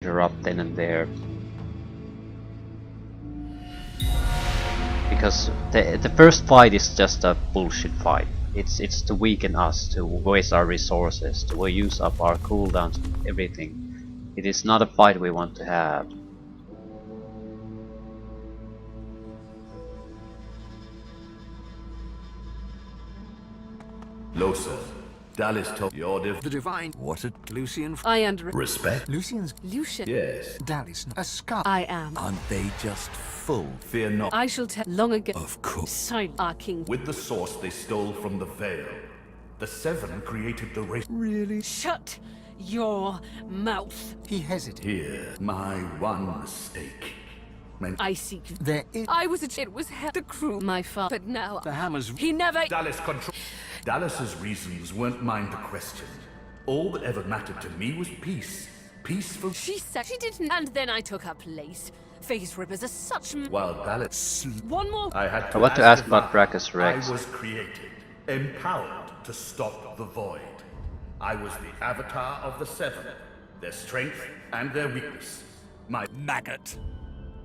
interrupt then and there. Because the first fight is just a bullshit fight. It's to weaken us, to waste our resources, to use up our cooldowns, everything. It is not a fight we want to have. Losa, Dallas told your the divine. What a Lucian. I under respect. Lucian's. Lucian. Yes. Dallas. A scar. I am. Aren't they just full? Fear not. I shall tell long ago. Of course. Sign our king. With the source they stole from the Veil, the Seven created the race. Really? Shut your mouth. He hesitated. Here, my one mistake. I seek. There is. I was a. It was the crew. My father. But now The hammers. he never. Dallas control. Dallas's reasons weren't mine to question. All that ever mattered to me was peace. Peaceful. She said she didn't, and then I took her place. Face rippers are such. While Dallas. One more. I had I want to ask about why Brachus Rex. I was created, empowered to stop the void. I was the avatar of the Seven, their strength and their weakness. My Maggot!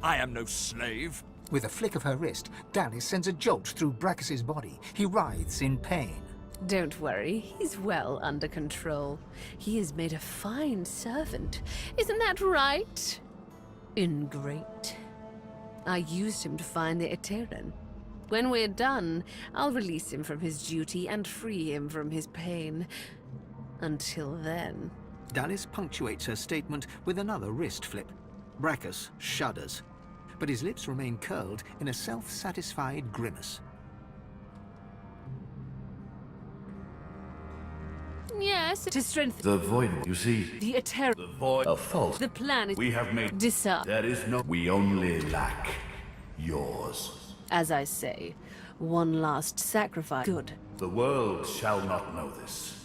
I am no slave. With a flick of her wrist, Dallas sends a jolt through Brachus's body. He writhes in pain. Don't worry, he's well under control. He has made a fine servant. Isn't that right? Ingrate. I used him to find the Eteran. When we're done, I'll release him from his duty and free him from his pain. Until then. Dallas punctuates her statement with another wrist flip. Brachus shudders, but his lips remain curled in a self-satisfied grimace. Yes, to strengthen the void, you see. the Eteran. The void of false. The plan is We have made. disarm. There is no. We only lack yours. As I say, one last sacrifice. Good. The world shall not know this.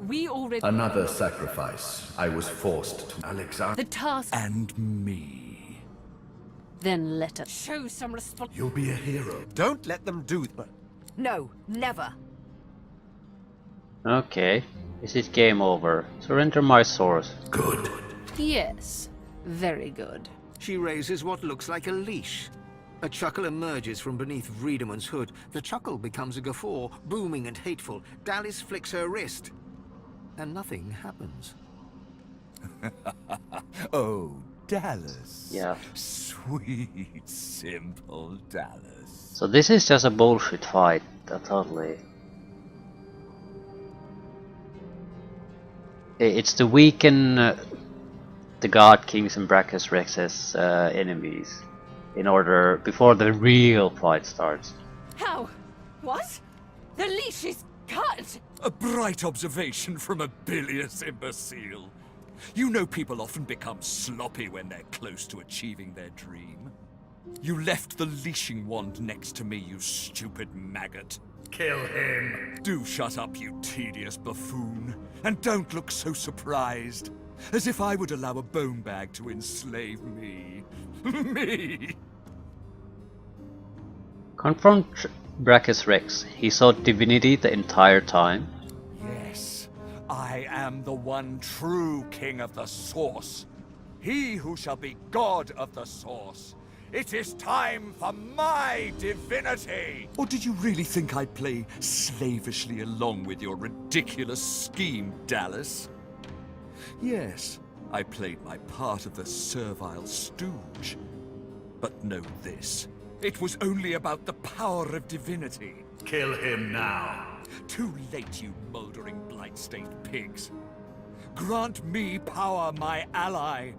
We already. Another sacrifice I was forced to. Alexander. The task. And me. Then let us show some response. You'll be a hero. Don't let them do that. No, never. Okay, is it game over? Surrender my source. Good. Yes, very good. She raises what looks like a leash. A chuckle emerges from beneath Vredeman's hood. The chuckle becomes a guffaw, booming and hateful. Dallas flicks her wrist. And nothing happens. Oh, Dallas. Yeah. Sweet, simple Dallas. So this is just a bullshit fight, totally. It's to weaken the God Kings and Brachus Rex's enemies in order before the real fight starts. How? What? The leash is cut! A bright observation from a bilious imbecile. You know people often become sloppy when they're close to achieving their dream. You left the leashing wand next to me, you stupid maggot. Kill him. Do shut up, you tedious buffoon. And don't look so surprised. As if I would allow a bone bag to enslave me. Me! Confront Brachus Rex. He saw Divinity the entire time. Yes, I am the one true king of the Source. He who shall be God of the Source. It is time for my divinity! Or did you really think I'd play slavishly along with your ridiculous scheme, Dallas? Yes, I played my part of the servile stooge. But know this. It was only about the power of divinity. Kill him now. Too late, you moldering, blight-stained pigs. Grant me power, my ally.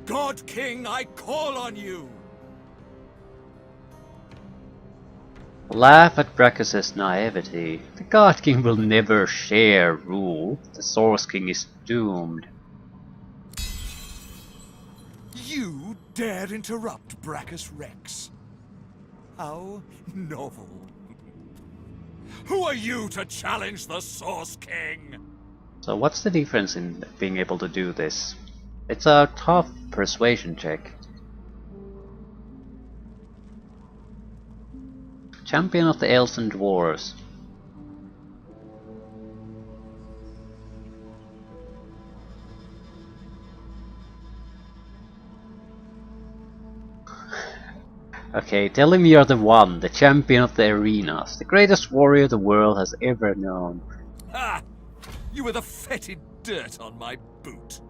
God King, I call on you! Laugh at Brachus's naivety. The God King will never share rule. The Source King is doomed. You dare interrupt Brachus Rex? How novel. Who are you to challenge the Source King? So what's the difference in being able to do this? It's a tough persuasion check. Champion of the Elves and Dwarves. Okay, tell him you're the one, the champion of the arenas, the greatest warrior the world has ever known. Ha! You were the fetid dirt on my boot.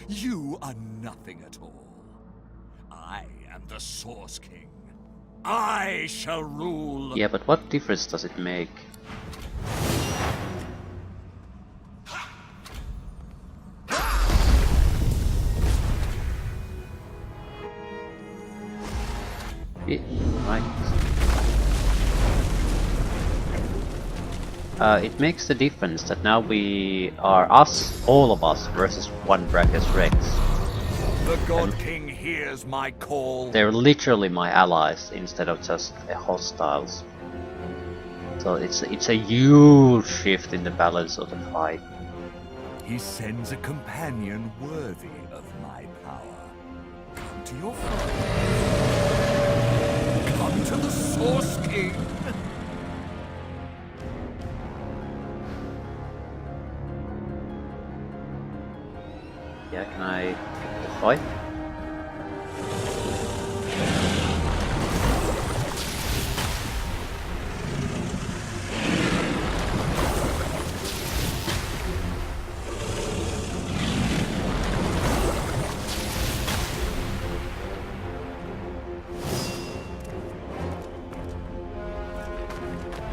You are nothing at all. I am the Source King. I shall rule. Yeah, but what difference does it make? Right. It makes the difference that now we are us, all of us, versus one Brachus Rex. The God King hears my call. They're literally my allies instead of just hostiles. So it's a huge shift in the balance of the fight. He sends a companion worthy of my power. Come to your father. Come to the Source King. Yeah, can I pick the fight?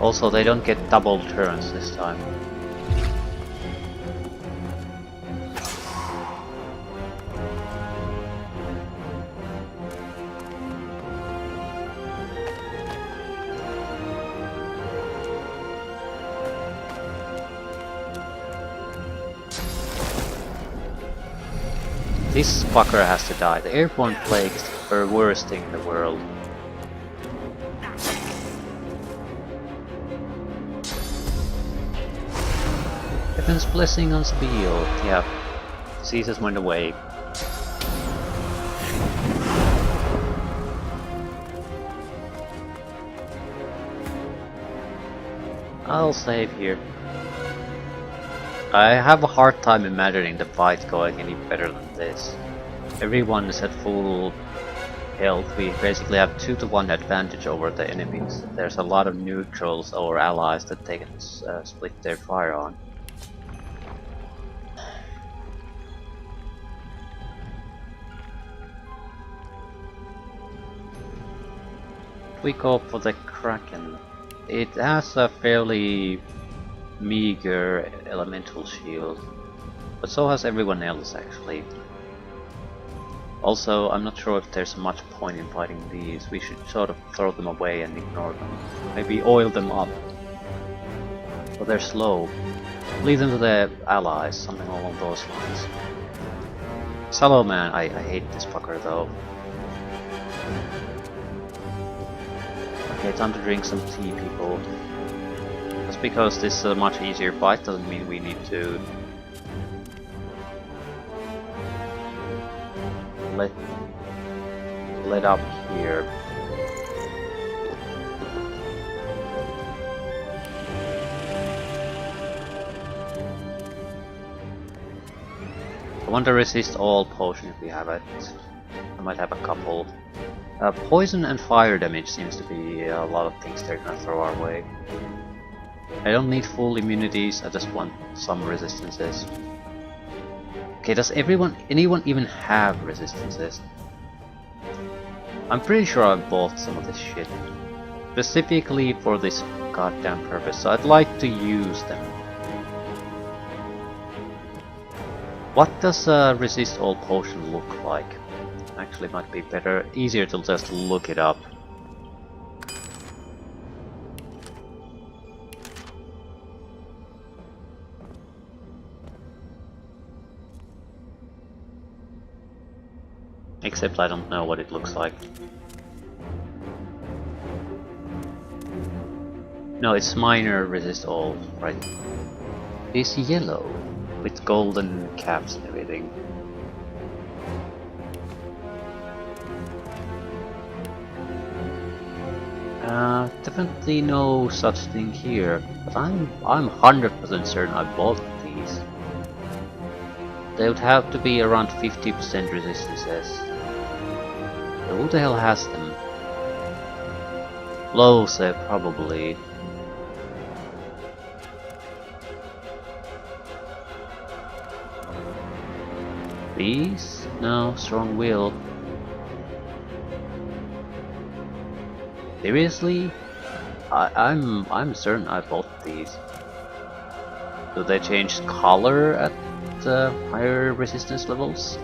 Also, they don't get double turns this time. This fucker has to die. The airborne plague is the worst thing in the world. Heaven's blessing on Spiel. Yeah. Caesar's went away. I'll save here. I have a hard time imagining the fight going any better than this. Everyone is at full health. We basically have 2-to-1 advantage over the enemies. There's a lot of neutrals or allies that they can split their fire on. We go for the Kraken. It has a fairly meager elemental shield, but so has everyone else actually. Also, I'm not sure if there's much point in fighting these. We should sort of throw them away and ignore them. Maybe oil them up. But they're slow. Leave them to the allies, something along those lines. Sallow man, I hate this fucker though. Okay, time to drink some tea, people. Just because this is a much easier fight doesn't mean we need to let up here. I want to resist all potion if we have it. I might have a couple. Poison and fire damage seems to be a lot of things they're gonna throw our way. I don't need full immunities, I just want some resistances. Okay, does anyone even have resistances? I'm pretty sure I bought some of this shit. Specifically for this goddamn purpose, so I'd like to use them. What does a resist all potion look like? Actually might be easier to just look it up. Except I don't know what it looks like. No, it's minor resist all, right? It's yellow, with golden caps and everything. Definitely no such thing here, but I'm 100% certain I bought these. They would have to be around 50% resistances. So who the hell has them? Low save, probably. These? No, strong will. Seriously? I'm certain I bought these. Do they change color at higher resistance levels?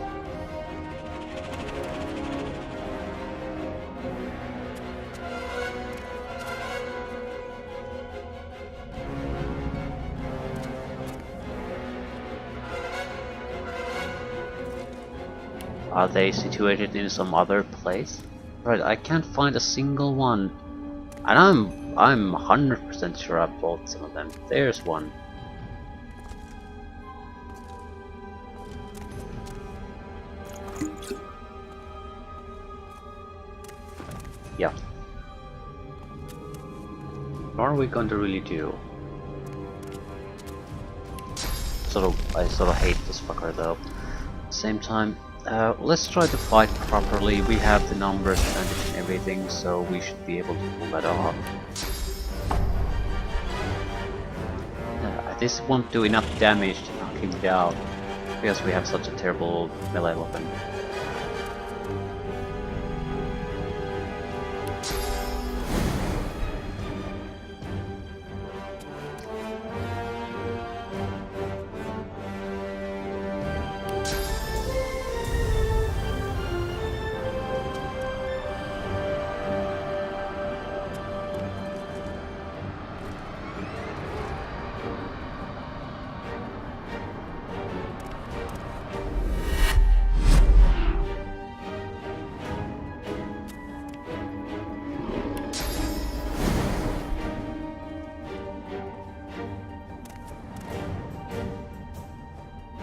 Are they situated in some other place? Right, I can't find a single one. And I'm 100% sure I bought some of them. There's one. Yeah. What are we going to really do? I sort of hate this fucker though. At the same time, let's try to fight properly. We have the numbers advantage and everything, so we should be able to pull that off. This won't do enough damage to knock him down, because we have such a terrible melee weapon.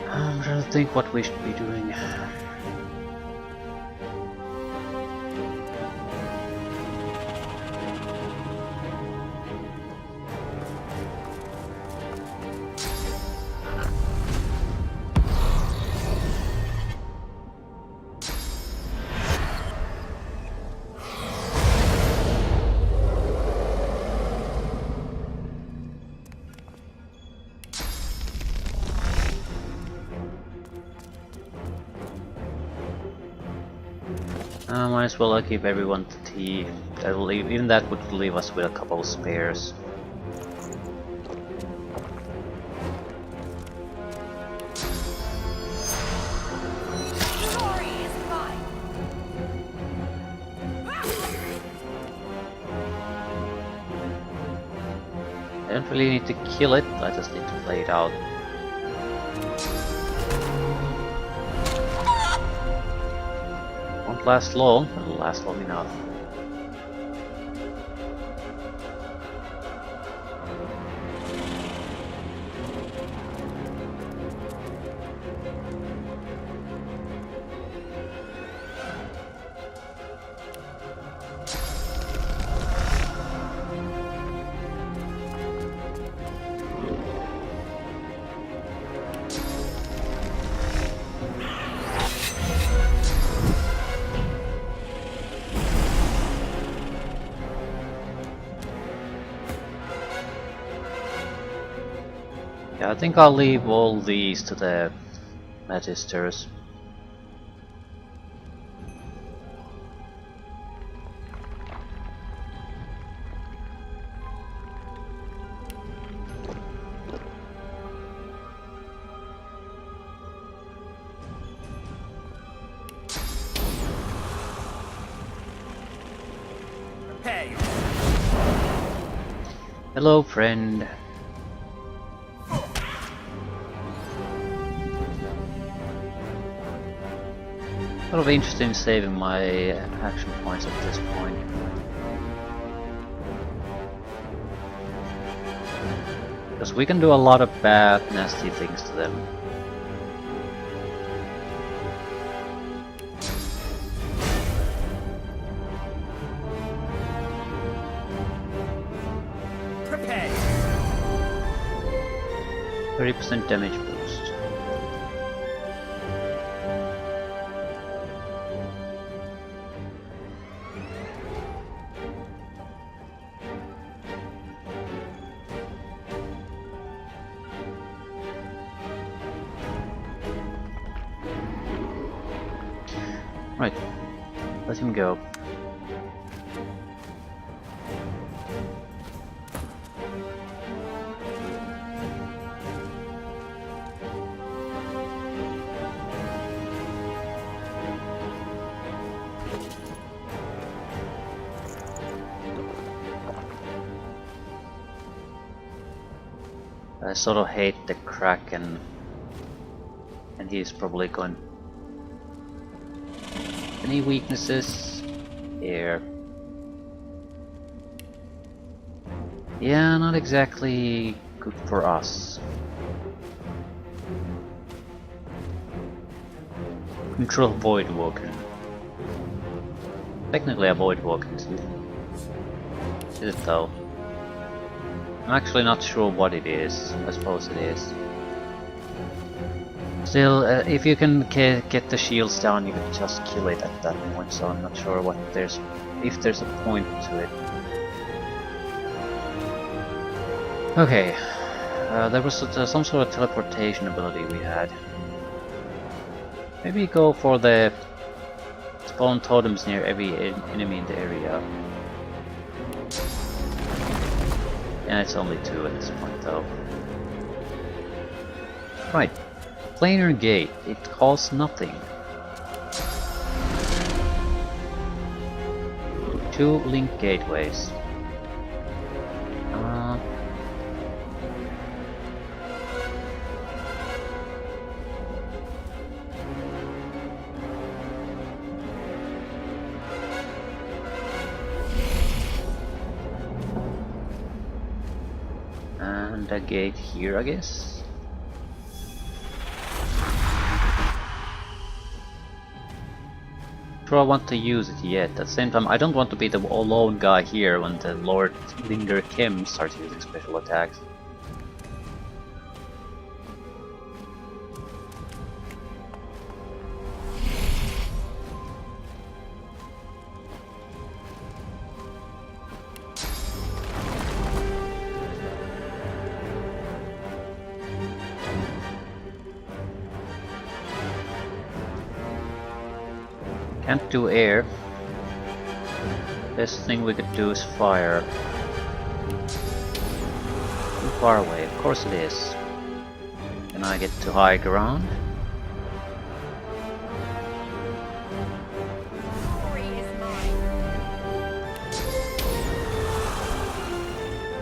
I'm trying to think what we should be doing. Might as well keep everyone to tea. Even that would leave us with a couple of spares. I don't really need to kill it, I just need to play it out. Won't last long, but it'll last long enough. Yeah, I think I'll leave all these to the Magisters. Hey! Hello, friend. Sort of interested in saving my action points at this point. Because we can do a lot of bad, nasty things to them. Prepare! 30% damage boost. Right, let him go. I sort of hate the Kraken, and he's probably going. Any weaknesses? Here. Yeah, not exactly good for us. Control Void Walker. Technically a Void Walker, isn't it? Is it though? I'm actually not sure what it is. I suppose it is. Still, if you can get the shields down, you can just kill it at that point. So I'm not sure what if there's a point to it. Okay, there was some sort of teleportation ability we had. Maybe go for the spawn totems near every enemy in the area. Yeah, it's only 2 at this point though. Right. Planar gate. It costs nothing. 2 link gateways. And a gate here, I guess. Sure, I want to use it yet. At the same time, I don't want to be the lone guy here when the Lord Linger Kim starts using special attacks. Can't do air. Best thing we could do is fire. Too far away, of course it is. Can I get to high ground?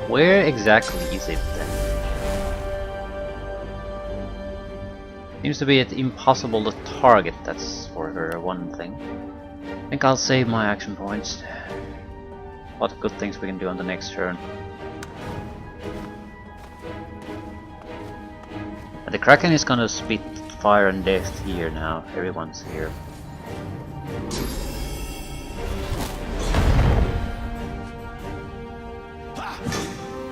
Where exactly is it then? Seems to be impossible to target, that's for her one thing. I think I'll save my action points. A lot of good things we can do on the next turn. And the Kraken is gonna spit fire and death here now, everyone's here.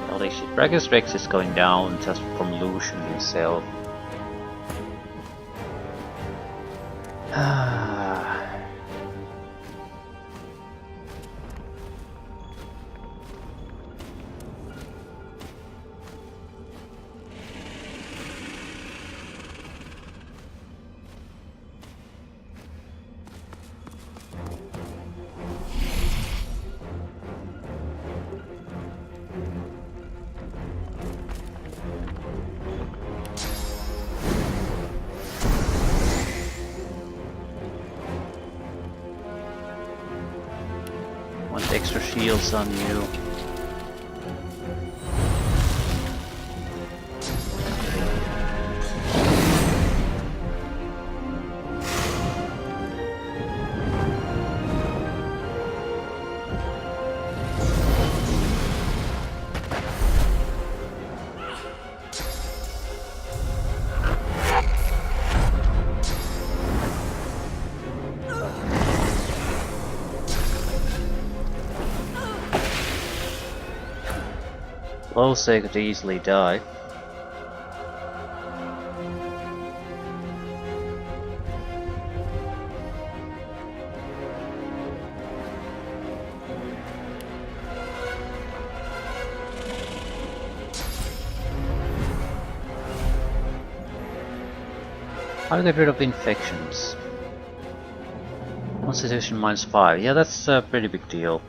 Holy shit, Bragus Rex is going down just from Lucian himself. Want extra shields on you. Lose could easily die. How to get rid of infections? Constitution -5. Yeah, that's a pretty big deal.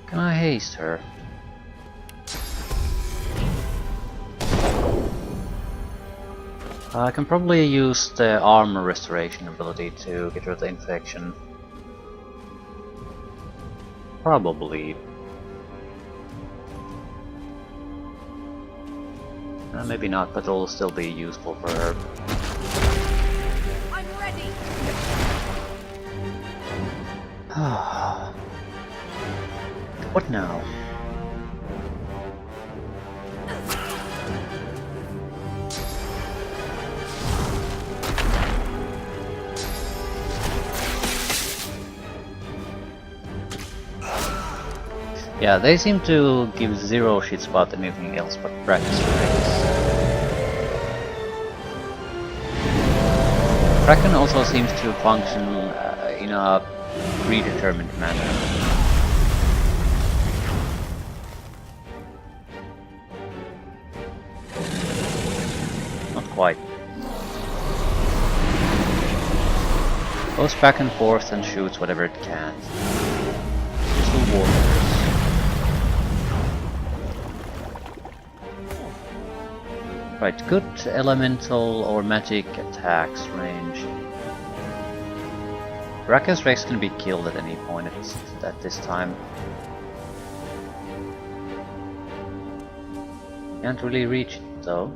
Can I haste her? I can probably use the armor restoration ability to get rid of the infection. Probably. Maybe not, but it'll still be useful for her. I'm ready. What now? Yeah, they seem to give zero shits about anything else but practice rates. Kraken also seems to function in a predetermined manner. Not quite. Goes back and forth and shoots whatever it can. Crystal Warriors. Right, good elemental or magic attacks range. Brachus Rex can be killed at any point at this time. Can't really reach it though.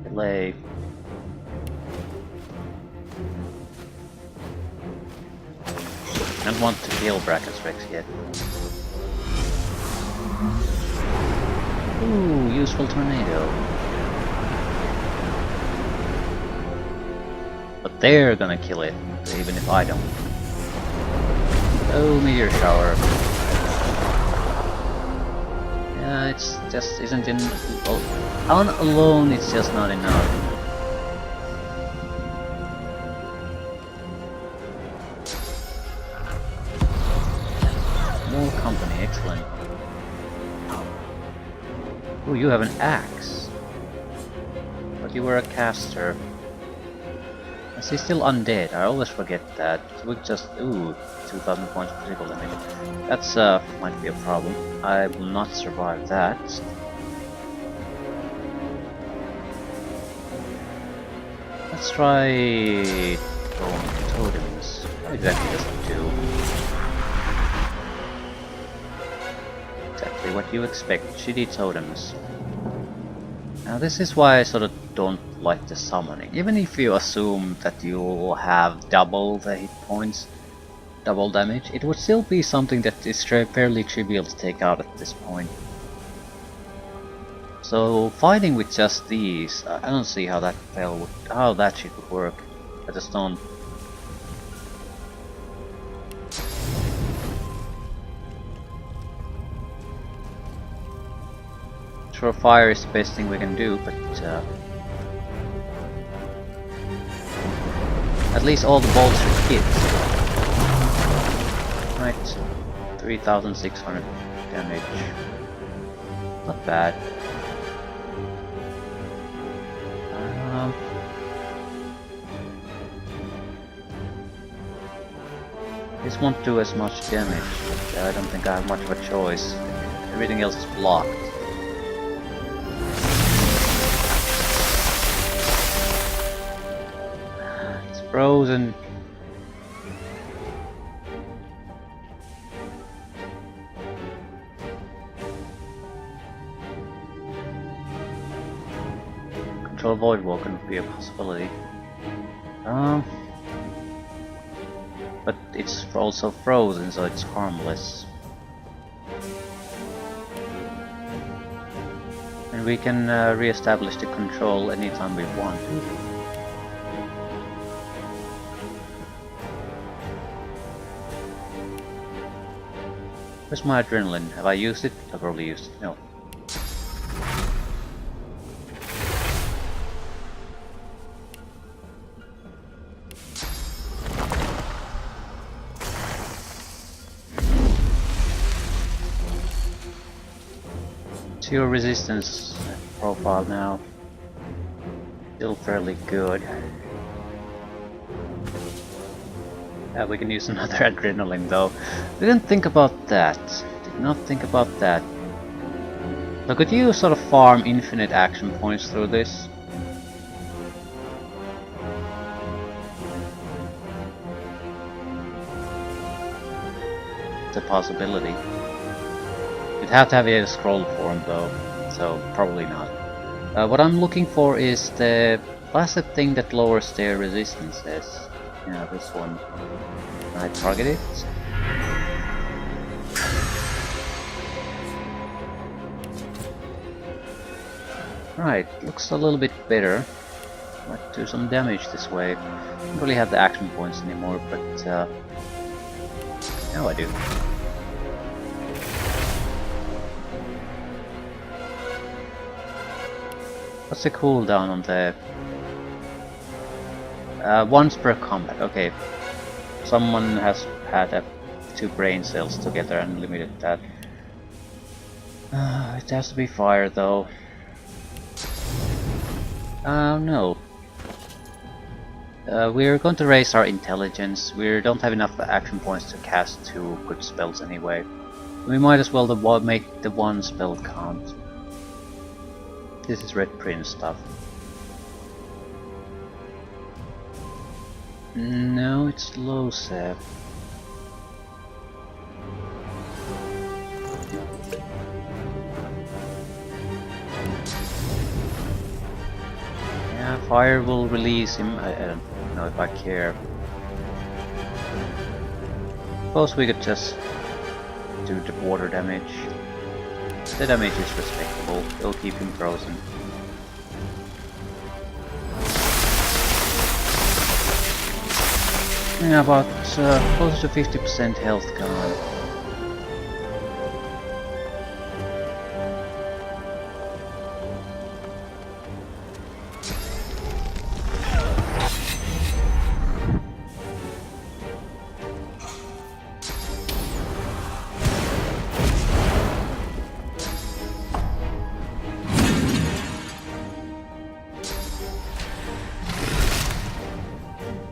Delay. Don't want to kill Brachus Rex yet. Ooh, useful tornado. But they're gonna kill it, even if I don't. Oh, meteor shower. Yeah, it's just isn't in. On alone, it's just not enough. More company, excellent. Oh, you have an axe. But you were a caster. Is he still undead? I always forget that. We just... ooh, 2000 points of physical damage. That's might be a problem. I will not survive that. Let's try... totems. What exactly does it do? Exactly what you expect. Shitty totems. Now this is why I sort of don't like the summoning. Even if you assume that you will have double the hit points, double damage, it would still be something that is fairly trivial to take out at this point. So fighting with just these, I don't see how that how that shit would work. I just don't. Sure, fire is the best thing we can do, but at least all the bolts should hit. Right, 3,600 damage. Not bad. This won't do as much damage, but I don't think I have much of a choice. Everything else is blocked. It's frozen. Control Void Walk would be a possibility. But it's also frozen, so it's harmless. And we can re-establish the control anytime we want. Where's my adrenaline? Have I used it? I've probably used it. No. your resistance profile now? Still fairly good. Yeah, we can use another adrenaline though. Didn't think about that. Did not think about that. So could you sort of farm infinite action points through this? It's a possibility. You'd have to have it in a scroll form though, so probably not. What I'm looking for is the plastic thing that lowers their resistances. Yeah, this one. Can I target it? Right, looks a little bit better. Might do some damage this way. Don't really have the action points anymore, but now I do. What's the cooldown on the... once per combat, okay. Someone has had 2 brain cells together and limited that. It has to be fire though. No. We're going to raise our intelligence. We don't have enough action points to cast 2 good spells anyway. We might as well make the 1 spell count. This is Red Prince stuff. No, it's low save. Yeah, fire will release him. I don't know if I care. Suppose we could just do the water damage. The damage is respectable. It'll keep him frozen. Yeah, about close to 50% health gone.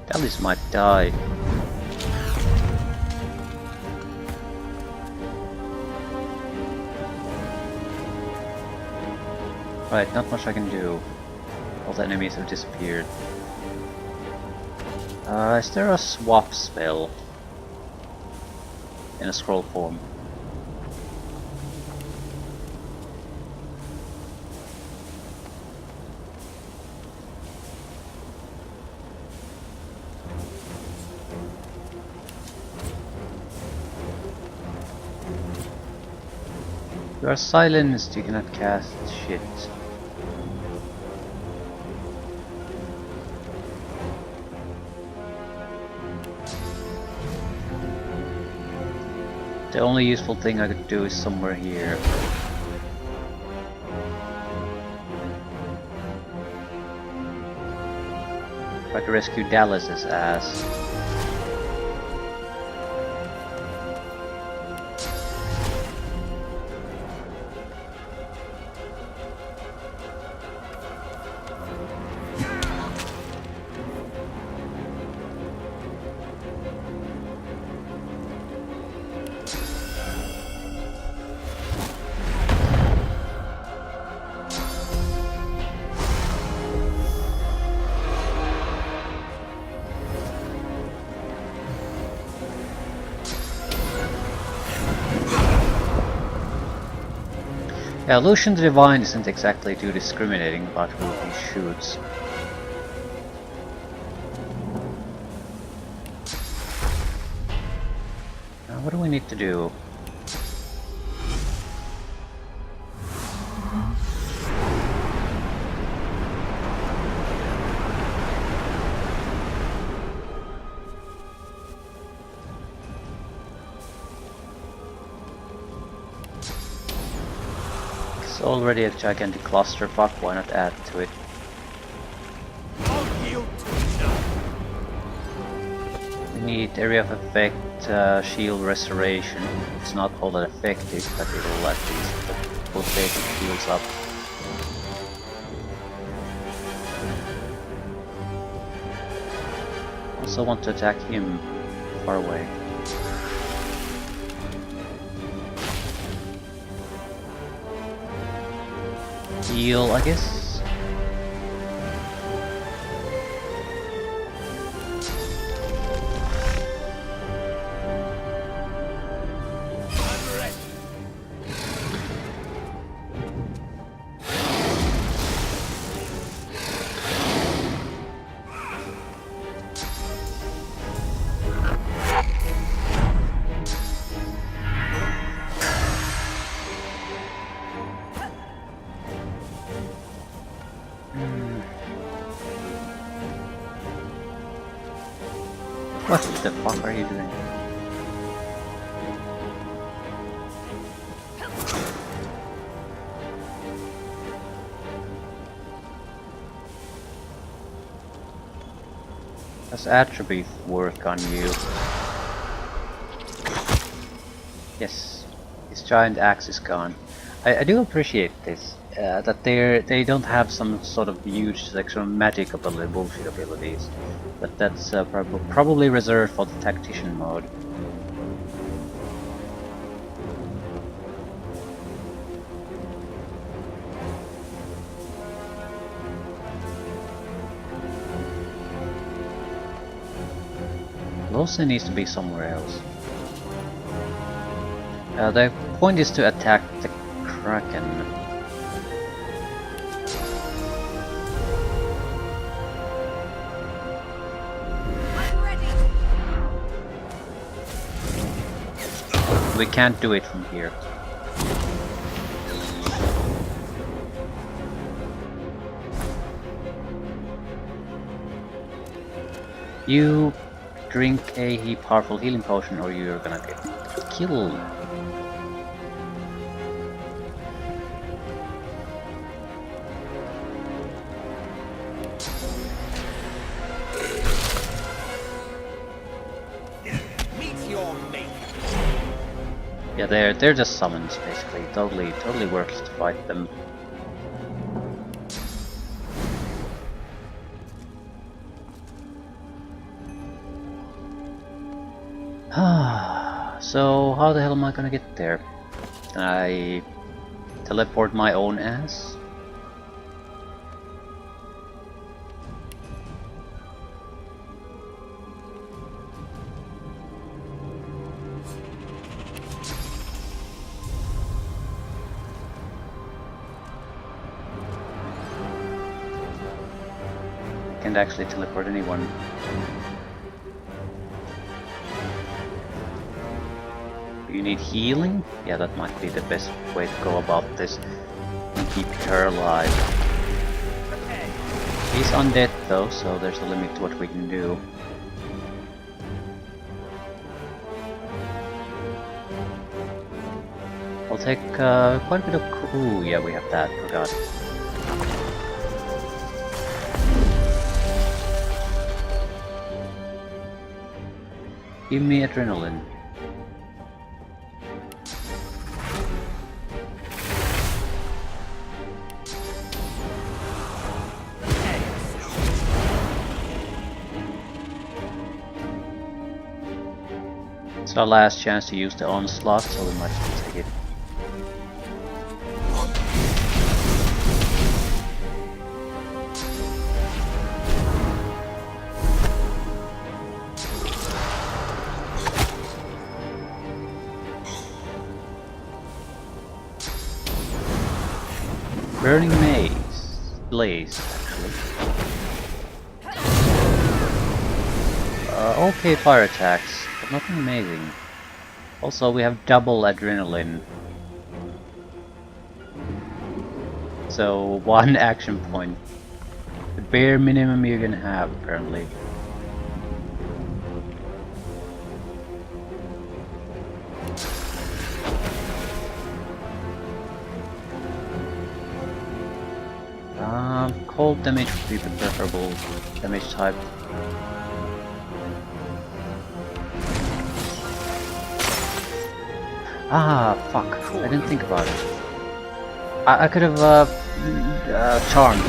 Dallas might die. Right, not much I can do. All the enemies have disappeared. Is there a swap spell in a scroll form? You are silenced, you cannot cast shit. The only useful thing I could do is somewhere here. Try to rescue Dallas's ass. Yeah, Lucian the Divine isn't exactly too discriminating about who he shoots. Now, what do we need to do? It's already a gigantic clusterfuck, why not add to it? We need area of effect, shield restoration. It's not all that effective, but it'll at least couple of basic heals up. Also want to attack him far away. Heal, I guess. What the fuck are you doing? Does attribute work on you? Yes, his giant axe is gone. I do appreciate this. That they don't have some sort of huge like some magic ability, bullshit abilities, but that's probably reserved for the tactician mode. Lawson needs to be somewhere else. The point is to attack the Kraken. We can't do it from here. You drink a powerful healing potion or you're gonna get killed. Yeah, they're just summons basically. Totally worthless to fight them. So how the hell am I gonna get there? Can I teleport my own ass? Can't actually teleport anyone. Do you need healing? Yeah, that might be the best way to go about this and keep her alive. He's undead though, so there's a limit to what we can do. I'll take quite a bit of... Ooh, yeah, we have that, forgot. Give me adrenaline. It's our last chance to use the onslaught, so we might as well take it. Burning Maze. Blaze, actually. Okay fire attacks, but nothing amazing. Also, we have double adrenaline. So, one action point. The bare minimum you're gonna have, apparently. Cold damage would be the preferable damage type. Ah, fuck. I didn't think about it. I could have charmed.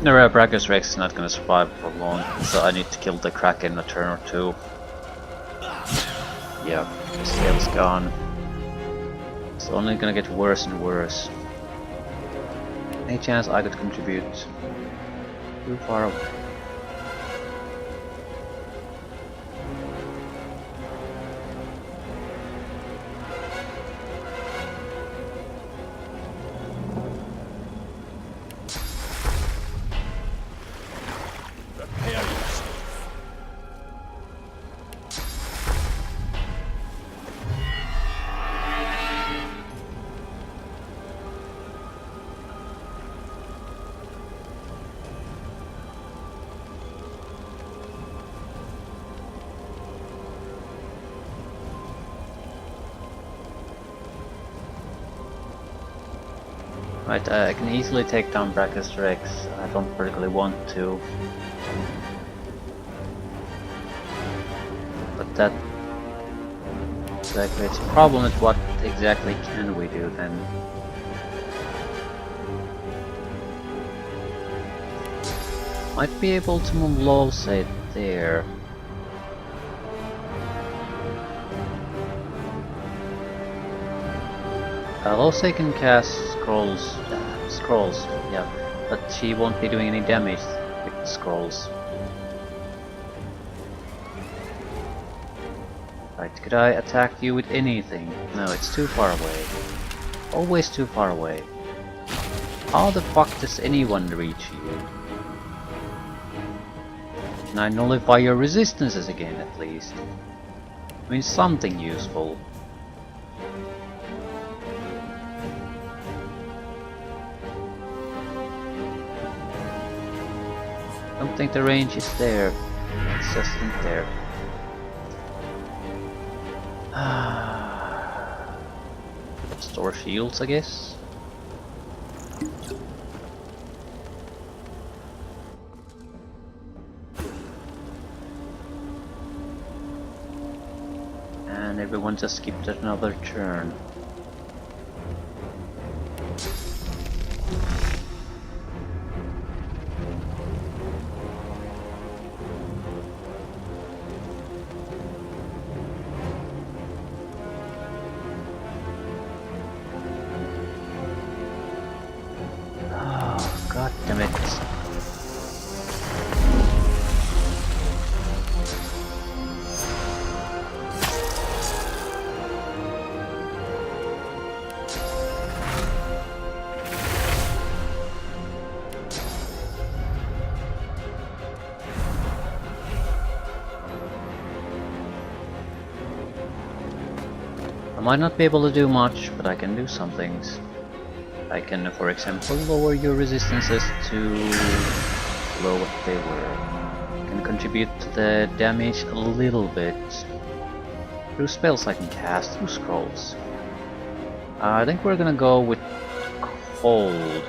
The Brachus Rex is not gonna survive for long, so I need to kill the Kraken in a turn or two. Yeah, his tail's gone. It's only gonna get worse and worse. Any chance I could contribute? Too far away. Right, I can easily take down Brachus Rex. I don't particularly want to. But that creates a problem with what exactly can we do then. Might be able to move Lolsate there. Lolsate can cast scrolls, yeah, but she won't be doing any damage with the scrolls. Right, could I attack you with anything? No, it's too far away. Always too far away. How the fuck does anyone reach you? Can I nullify your resistances again at least? I mean something useful. I don't think the range is there. It's just in there. Store shields, I guess. And everyone just skipped another turn. God damn it. I might not be able to do much, but I can do some things. I can, for example, lower your resistances to below what they were. I can contribute to the damage a little bit through spells I can cast, through scrolls. I think we're gonna go with cold.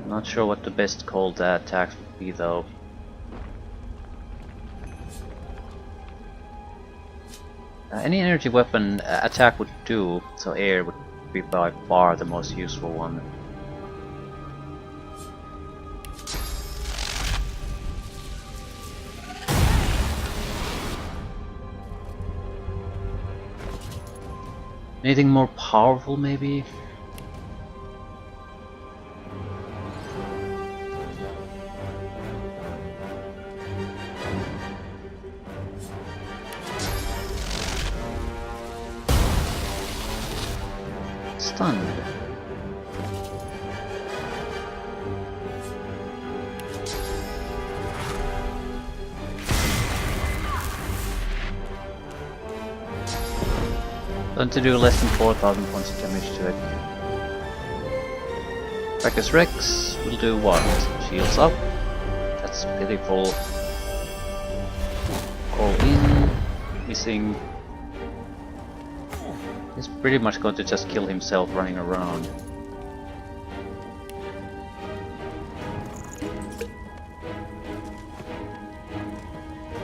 Not sure what the best cold attacks would be though. Any energy weapon attack would do, so air would be by far the most useful one. Anything more powerful maybe? Stunned. Going to do less than 4,000 points of damage to it. Brachus Rex will do what? Shields up. That's pitiful. Call in. Missing. He's pretty much going to just kill himself running around.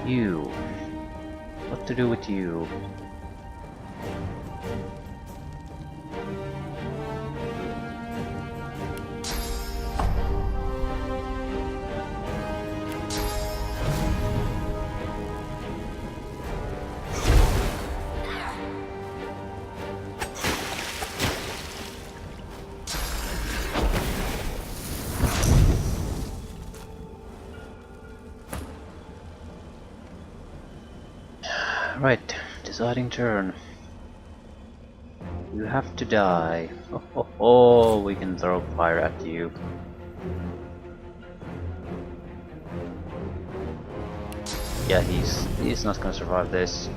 You. What to do with you? Right, deciding turn. You have to die. Oh, we can throw fire at you. Yeah, he's not gonna survive this.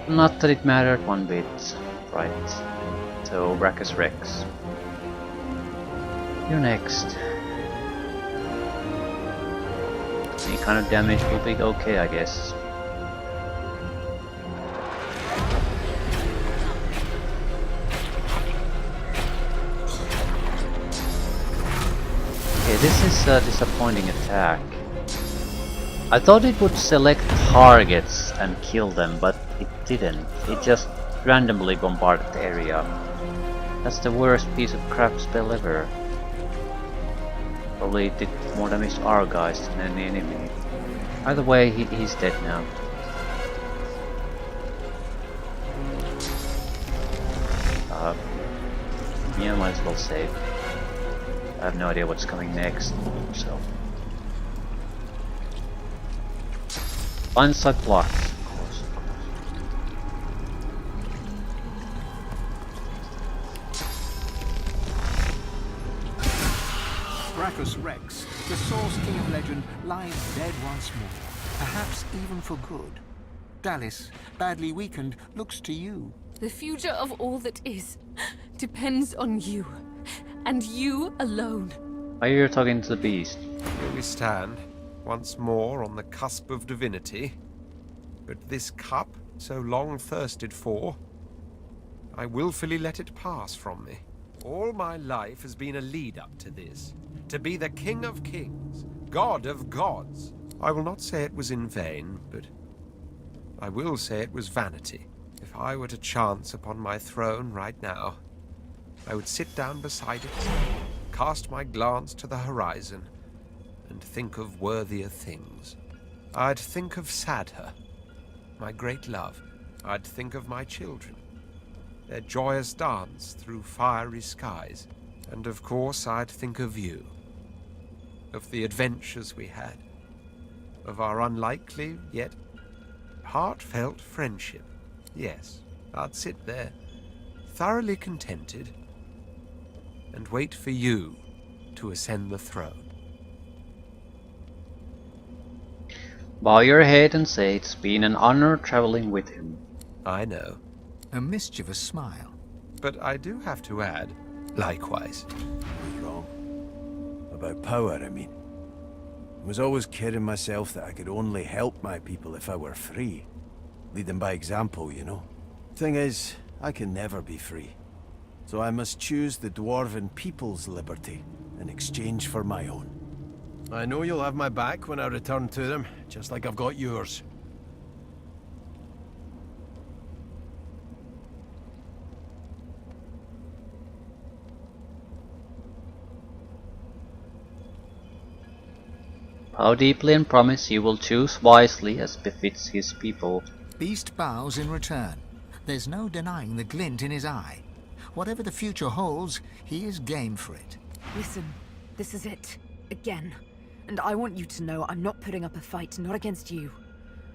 Not that it mattered one bit. Right. So Brachus Rex. You're next. Any kind of damage will be okay, I guess. Okay, this is a disappointing attack. I thought it would select targets and kill them, but it didn't. It just randomly bombarded the area. That's the worst piece of crap spell ever. Probably it did more damage to our guys than any enemy. Either way, he's dead now. Yeah, might as well save. I have no idea what's coming next, so... Blindside blocked, of course. Brachus Rex, the Source King of Legend, lies dead once more, perhaps even for good. Dallis, badly weakened, looks to you. The future of all that is depends on you, and you alone. Are you talking to the beast? Here we stand, once more on the cusp of divinity. But this cup, so long thirsted for, I willfully let it pass from me. All my life has been a lead-up to this. To be the King of Kings, God of Gods. I will not say it was in vain, but I will say it was vanity. If I were to chance upon my throne right now, I would sit down beside it, cast my glance to the horizon, and think of worthier things. I'd think of Sadher, my great love. I'd think of my children, their joyous dance through fiery skies. And of course I'd think of you, of the adventures we had, of our unlikely yet heartfelt friendship. Yes, I'd sit there, thoroughly contented, and wait for you to ascend the throne. Bow your head and say it's been an honor traveling with him. I know. A mischievous smile. But I do have to add, likewise. Was wrong. About power, I mean. I was always kidding myself that I could only help my people if I were free. Lead them by example, you know. Thing is, I can never be free. So I must choose the Dwarven people's liberty in exchange for my own. I know you'll have my back when I return to them, just like I've got yours. Bow deeply and promise you will choose wisely as befits his people. Beast bows in return. There's no denying the glint in his eye. Whatever the future holds, he is game for it. Listen, this is it. Again. And I want you to know I'm not putting up a fight, not against you.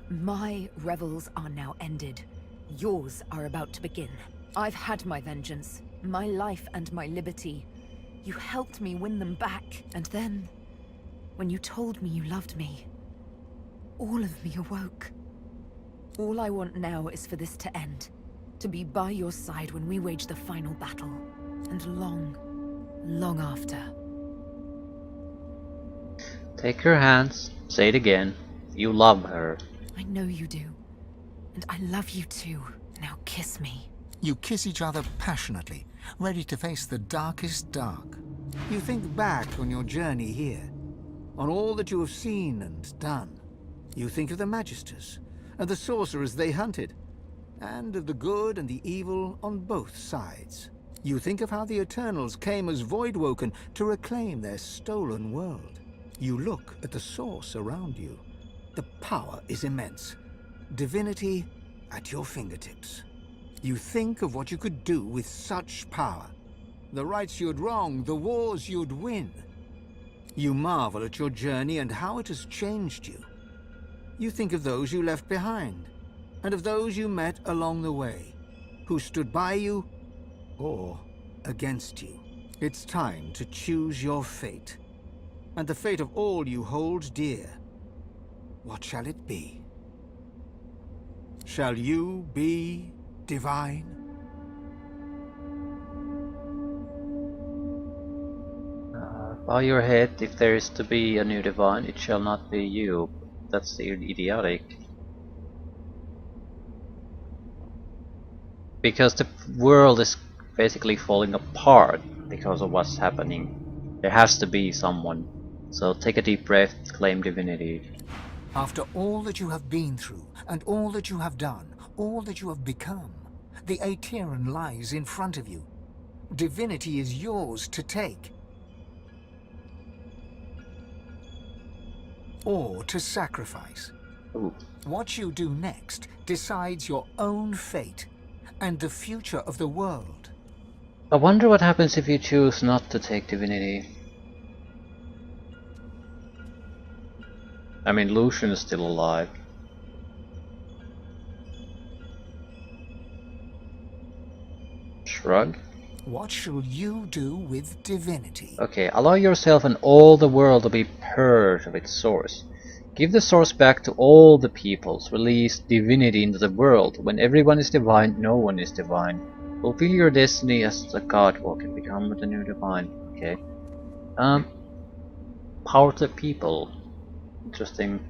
My revels are now ended. Yours are about to begin. I've had my vengeance, my life and my liberty. You helped me win them back. And then, when you told me you loved me, all of me awoke. All I want now is for this to end. To be by your side when we wage the final battle. And long, long after. Take her hands. Say it again. You love her. I know you do. And I love you too. Now kiss me. You kiss each other passionately, ready to face the darkest dark. You think back on your journey here, on all that you have seen and done. You think of the Magisters, and the sorcerers they hunted, and of the good and the evil on both sides. You think of how the Eternals came as Voidwoken to reclaim their stolen world. You look at the source around you. The power is immense. Divinity at your fingertips. You think of what you could do with such power. The rights you'd wrong, the wars you'd win. You marvel at your journey and how it has changed you. You think of those you left behind, and of those you met along the way, who stood by you or against you. It's time to choose your fate, and the fate of all you hold dear. What shall it be? Shall you be divine? Bow your head, if there is to be a new divine, it shall not be you. That's idiotic. Because the world is basically falling apart because of what's happening. There has to be someone. So take a deep breath, claim divinity. After all that you have been through, and all that you have done, all that you have become, the Aetheran lies in front of you. Divinity is yours to take. Or to sacrifice. Ooh. What you do next decides your own fate and the future of the world. I wonder what happens if you choose not to take divinity. I mean, Lucian is still alive. Shrug. What shall you do with divinity? Okay, allow yourself and all the world to be purged of its source. Give the source back to all the peoples. Release divinity into the world. When everyone is divine, no one is divine. Fulfill your destiny as the god walk and become the new divine. Okay. Power to the people. Interesting.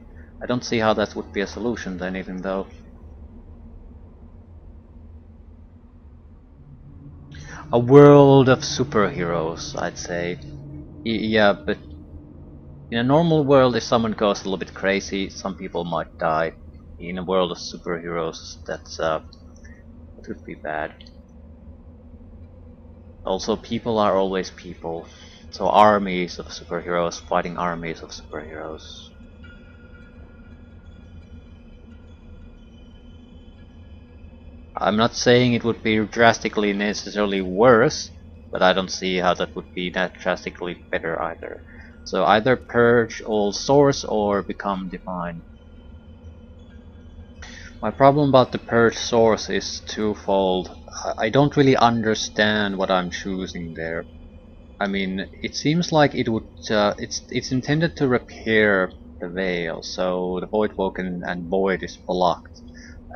I don't see how that would be a solution then, even though. A world of superheroes, I'd say. Yeah, but in a normal world, if someone goes a little bit crazy, some people might die. In a world of superheroes, that would be bad. Also, people are always people. So armies of superheroes fighting armies of superheroes. I'm not saying it would be drastically necessarily worse, but I don't see how that would be that drastically better either. So either purge all source or become divine. My problem about the purge source is twofold. I don't really understand what I'm choosing there. I mean, it seems like it would. It's intended to repair the veil, so the Voidwoken and Void is blocked.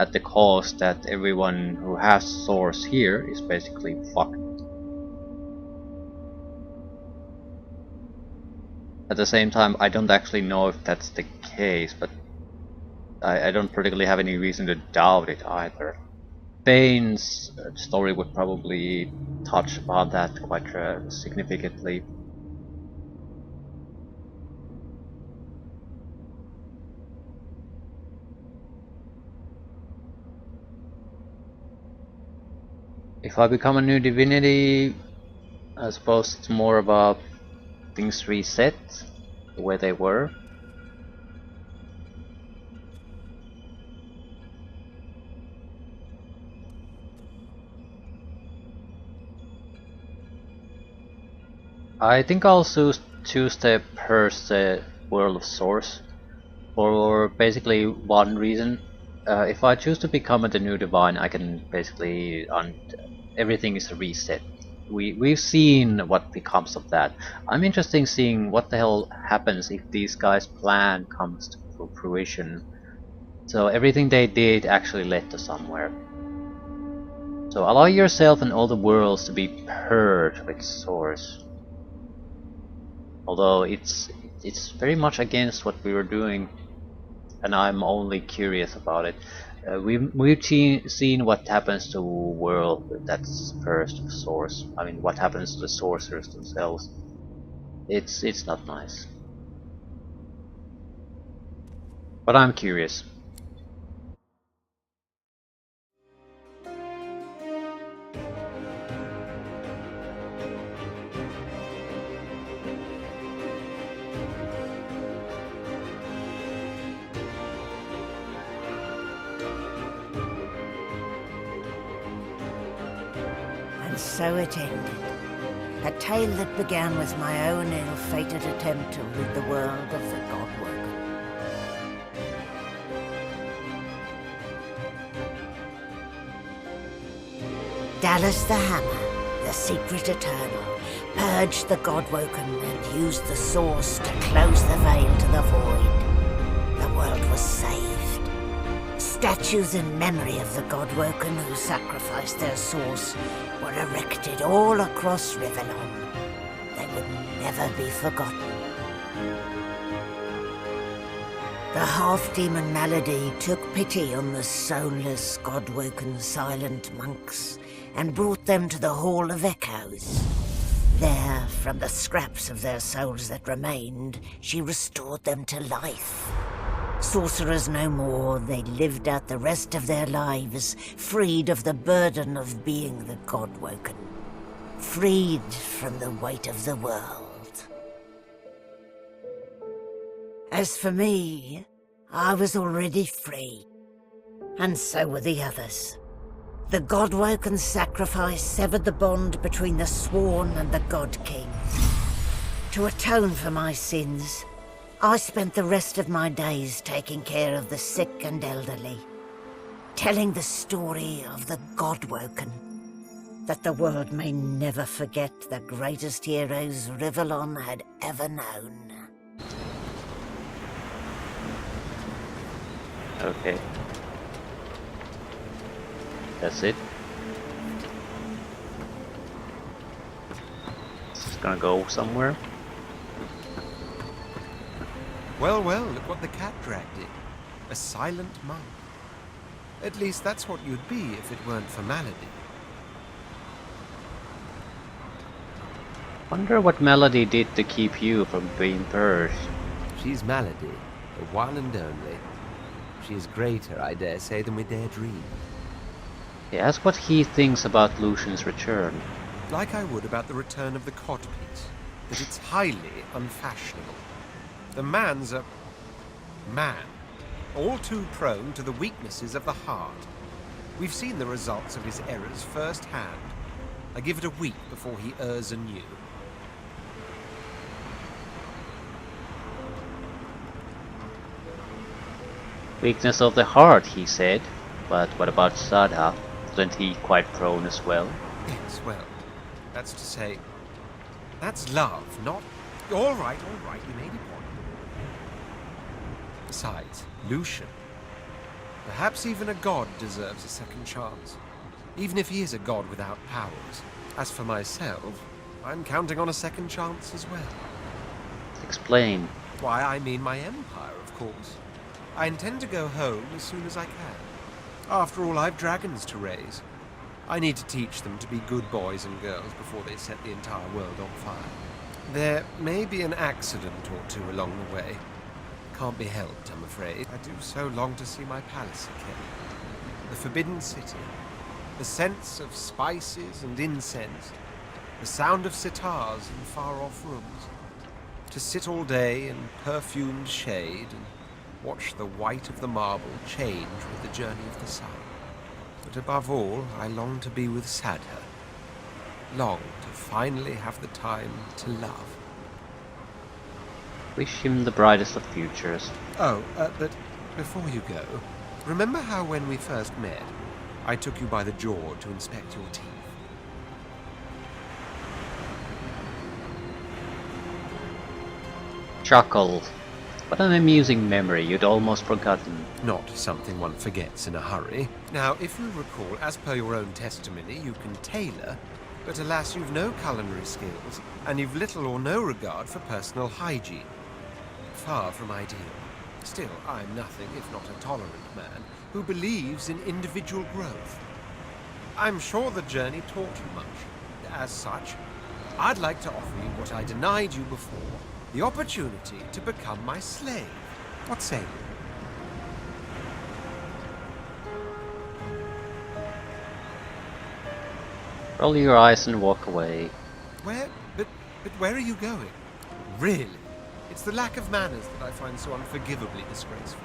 At the cost that everyone who has source here is basically fucked. At the same time, I don't actually know if that's the case, but I don't particularly have any reason to doubt it either. Bane's story would probably touch upon that quite significantly. If I become a new divinity, I suppose it's more about things reset the way they were. I think I'll choose the purge the world of source for basically one reason. If I choose to become the new divine, I can basically everything is a reset. We've seen what becomes of that. I'm interested in seeing what the hell happens if these guys' plan comes to fruition. So everything they did actually led to somewhere. So allow yourself and all the worlds to be purged of its source. Although it's it's very much against what we were doing, and I'm only curious about it. We've seen what happens to a world that's first source. I mean, what happens to the sorcerers themselves. It's not nice. But I'm curious. And so it ended. A tale that began with my own ill-fated attempt to rid the world of the Godwoken. Dallas the Hammer, the secret eternal, purged the Godwoken and used the Source to close the veil to the void. The world was saved. Statues in memory of the Godwoken who sacrificed their Source were erected all across Rivellon. They would never be forgotten. The half-demon Malady took pity on the soulless, Godwoken silent monks and brought them to the Hall of Echoes. There, from the scraps of their souls that remained, she restored them to life. Sorcerers no more, they lived out the rest of their lives, freed of the burden of being the Godwoken, freed from the weight of the world. As for me, I was already free, and so were the others. The Godwoken sacrifice severed the bond between the Sworn and the God King. To atone for my sins, I spent the rest of my days taking care of the sick and elderly, telling the story of the Godwoken, that the world may never forget the greatest heroes Rivellon had ever known. Okay. That's it. It's gonna go somewhere. Well, well, look what the cat dragged in. A silent monk. At least that's what you'd be if it weren't for Malady. Wonder what Melody did to keep you from being purged. She's Malady, the one and only. She is greater, I dare say, than we dare dream. Yeah, ask what he thinks about Lucian's return. Like I would about the return of the codpiece, that it's highly unfashionable. The man's a man, all too prone to the weaknesses of the heart. We've seen the results of his errors firsthand. I give it a week before he errs anew. Weakness of the heart, he said. But what about Sadha? Isn't he quite prone as well? Yes, well, that's to say, that's love, not... All right, you made a point. Besides, Lucian. Perhaps even a god deserves a second chance. Even if he is a god without powers. As for myself, I'm counting on a second chance as well. Explain. Why, I mean my empire, of course. I intend to go home as soon as I can. After all, I've dragons to raise. I need to teach them to be good boys and girls before they set the entire world on fire. There may be an accident or two along the way. Can't be helped, I'm afraid. I do so long to see my palace again. The Forbidden City. The sense of spices and incense. The sound of sitars in far-off rooms. To sit all day in perfumed shade and watch the white of the marble change with the journey of the sun. But above all, I long to be with Sadha. Long to finally have the time to love. Wish him the brightest of futures. Oh, but before you go, remember how when we first met, I took you by the jaw to inspect your teeth? Chuckle. What an amusing memory, you'd almost forgotten. Not something one forgets in a hurry. Now, if you recall, as per your own testimony, you can tailor, but alas, you've no culinary skills, and you've little or no regard for personal hygiene. far from ideal. Still, I'm nothing if not a tolerant man who believes in individual growth. I'm sure the journey taught you much. As such, I'd like to offer you what I denied you before, the opportunity to become my slave. What say you? Roll your eyes and walk away. But where are you going? Really? It's the lack of manners that I find so unforgivably disgraceful.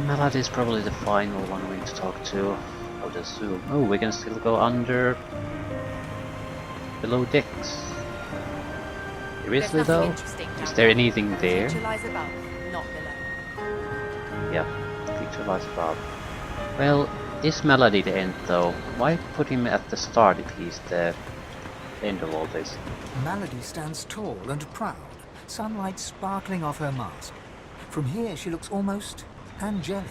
Melody's probably the final one we need to talk to. I would assume. Oh, we can still go under... below decks. Seriously though? Is there anything there? Yeah, feature lies above. Well, is Melody the end though? Why put him at the start if he's the end of all this? Melody stands tall and proud, sunlight sparkling off her mask. From here she looks almost angelic.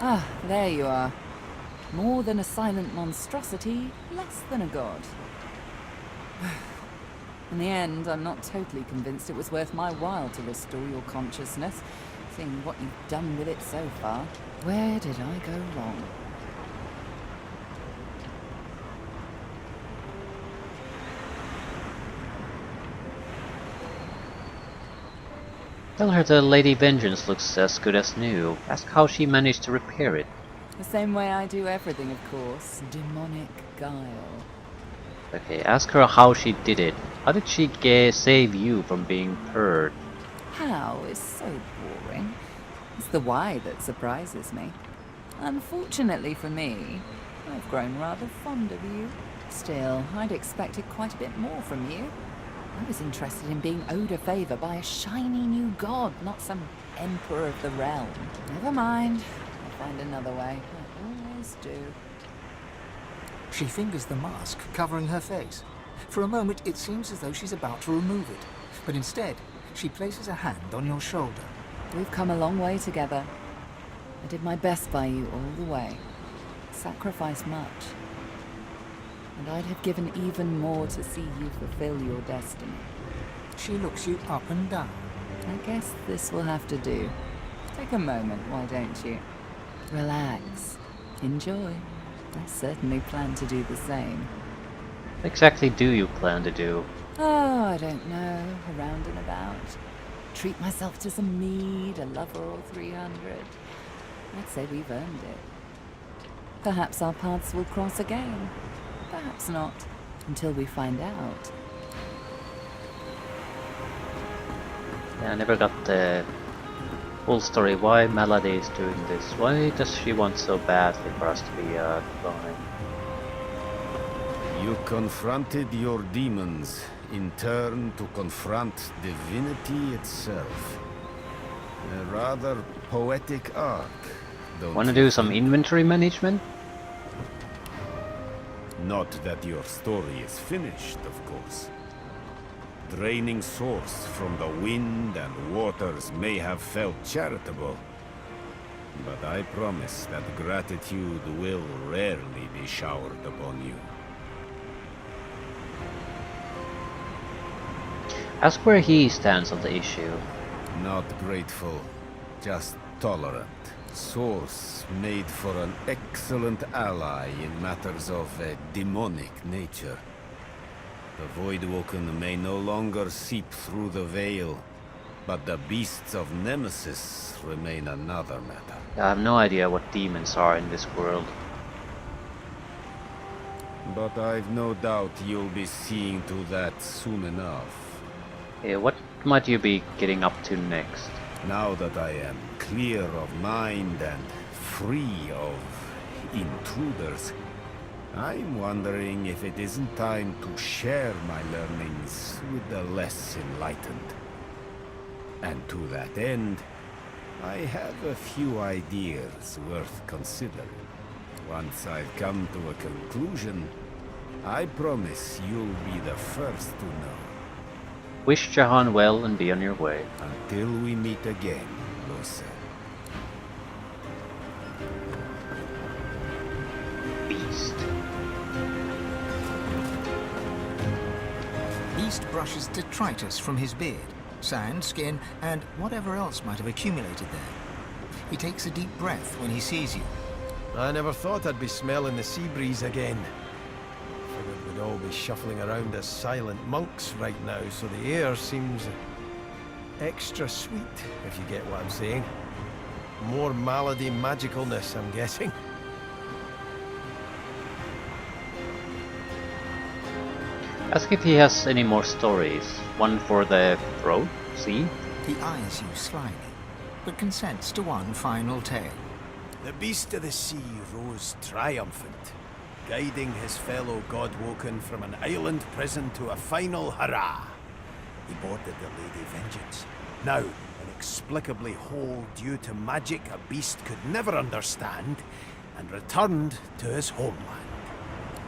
Ah, there you are. More than a silent monstrosity, less than a god. In the end, I'm not totally convinced it was worth my while to restore your consciousness, seeing what you've done with it so far. Where did I go wrong? Tell her the Lady Vengeance looks as good as new. Ask how she managed to repair it. The same way I do everything, of course. Demonic guile. Okay, ask her how she did it. How did she save you from being purred? How is so boring. It's the why that surprises me. Unfortunately for me, I've grown rather fond of you. Still, I'd expected quite a bit more from you. I was interested in being owed a favor by a shiny new god, not some emperor of the realm. Never mind. I'll find another way. I always do. She fingers the mask covering her face. For a moment, it seems as though she's about to remove it. But instead, she places a hand on your shoulder. We've come a long way together. I did my best by you all the way. Sacrificed much. And I'd have given even more to see you fulfill your destiny. She looks you up and down. I guess this will have to do. Take a moment, why don't you? Relax. Enjoy. I certainly plan to do the same. What exactly do you plan to do? Oh, I don't know. Around and about. Treat myself to some mead, a lover or 300. I'd say we've earned it. Perhaps our paths will cross again. Perhaps not, until we find out. Yeah, I never got the full story why Melody is doing this. Why does she want so badly for us to be divine? You confronted your demons, in turn to confront divinity itself. A rather poetic arc, don't Wanna you do some inventory management? Not that your story is finished, of course. Draining source from the wind and waters may have felt charitable, but I promise that gratitude will rarely be showered upon you. Ask where he stands on the issue. Not grateful, just tolerant. Source made for an excellent ally in matters of a demonic nature. The Voidwoken may no longer seep through the veil, but the beasts of Nemesis remain another matter. I have no idea what demons are in this world. But I've no doubt you'll be seeing to that soon enough. What might you be getting up to next? Now that I am clear of mind and free of intruders, I'm wondering if it isn't time to share my learnings with the less enlightened. And to that end, I have a few ideas worth considering. Once I've come to a conclusion, I promise you'll be the first to know. Wish Jahan well and be on your way. Until we meet again, Luce. Beast. beast brushes detritus from his beard, sand, skin, and whatever else might have accumulated there. He takes a deep breath when he sees you. I never thought I'd be smelling the sea breeze again. Figured we'd all be shuffling around as silent monks right now, so the air seems extra sweet, if you get what I'm saying. More malady magicalness, I'm guessing. Ask if he has any more stories. One for the road, see? He eyes you slyly, but consents to one final tale. The beast of the sea rose triumphant, guiding his fellow Godwoken from an island prison to a final hurrah. He boarded the Lady Vengeance, now inexplicably whole due to magic a beast could never understand, and returned to his homeland.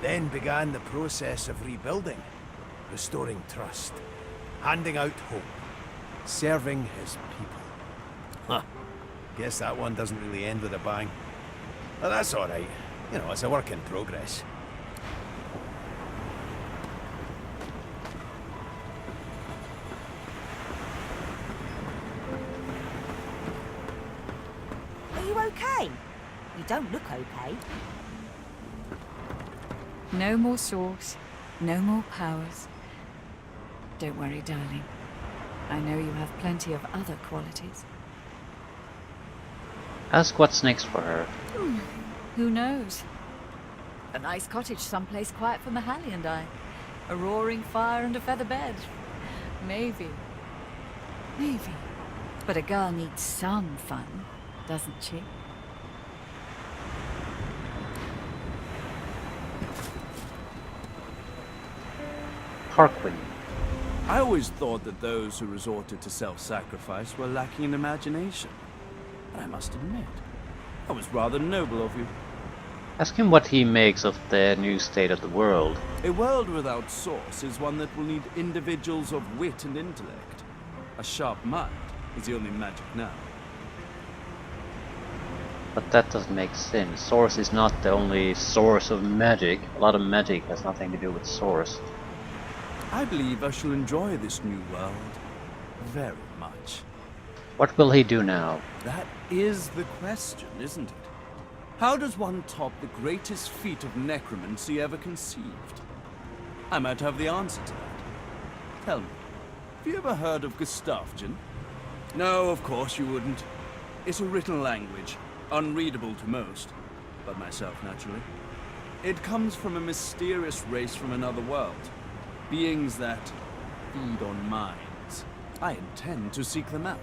Then began the process of rebuilding, restoring trust, handing out hope, serving his people. Huh. Guess that one doesn't really end with a bang. But that's alright. You know, it's a work in progress. Are you okay? You don't look okay. No more source, no more powers. Don't worry, darling. I know you have plenty of other qualities. Ask what's next for her. Who knows? A nice cottage someplace quiet for Mahalia and I. A roaring fire and a feather bed. Maybe. Maybe. But a girl needs some fun, doesn't she? Harkwin. I always thought that those who resorted to self-sacrifice were lacking in imagination. But I must admit, that was rather noble of you. Ask him what he makes of the new state of the world. A world without source is one that will need individuals of wit and intellect. A sharp mind is the only magic now. But that doesn't make sense. Source is not the only source of magic. A lot of magic has nothing to do with source. I believe I shall enjoy this new world very much. What will he do now? That is the question, isn't it? How does one top the greatest feat of necromancy ever conceived? I might have the answer to that. Tell me, have you ever heard of Gustafjan? No, of course you wouldn't. It's a written language, unreadable to most, but myself naturally. It comes from a mysterious race from another world. Beings that feed on minds. I intend to seek them out.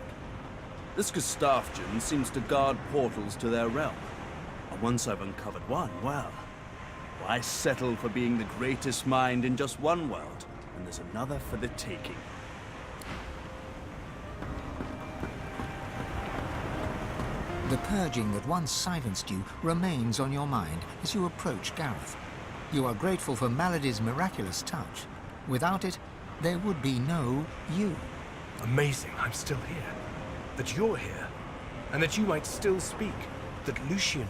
This Gustafjan seems to guard portals to their realm. And once I've uncovered one, well, why settle for being the greatest mind in just one world, when there's another for the taking? The purging that once silenced you remains on your mind as you approach Gareth. You are grateful for Malady's miraculous touch. Without it, there would be no you. Amazing I'm still here. That you're here. And that you might still speak. That Lucian...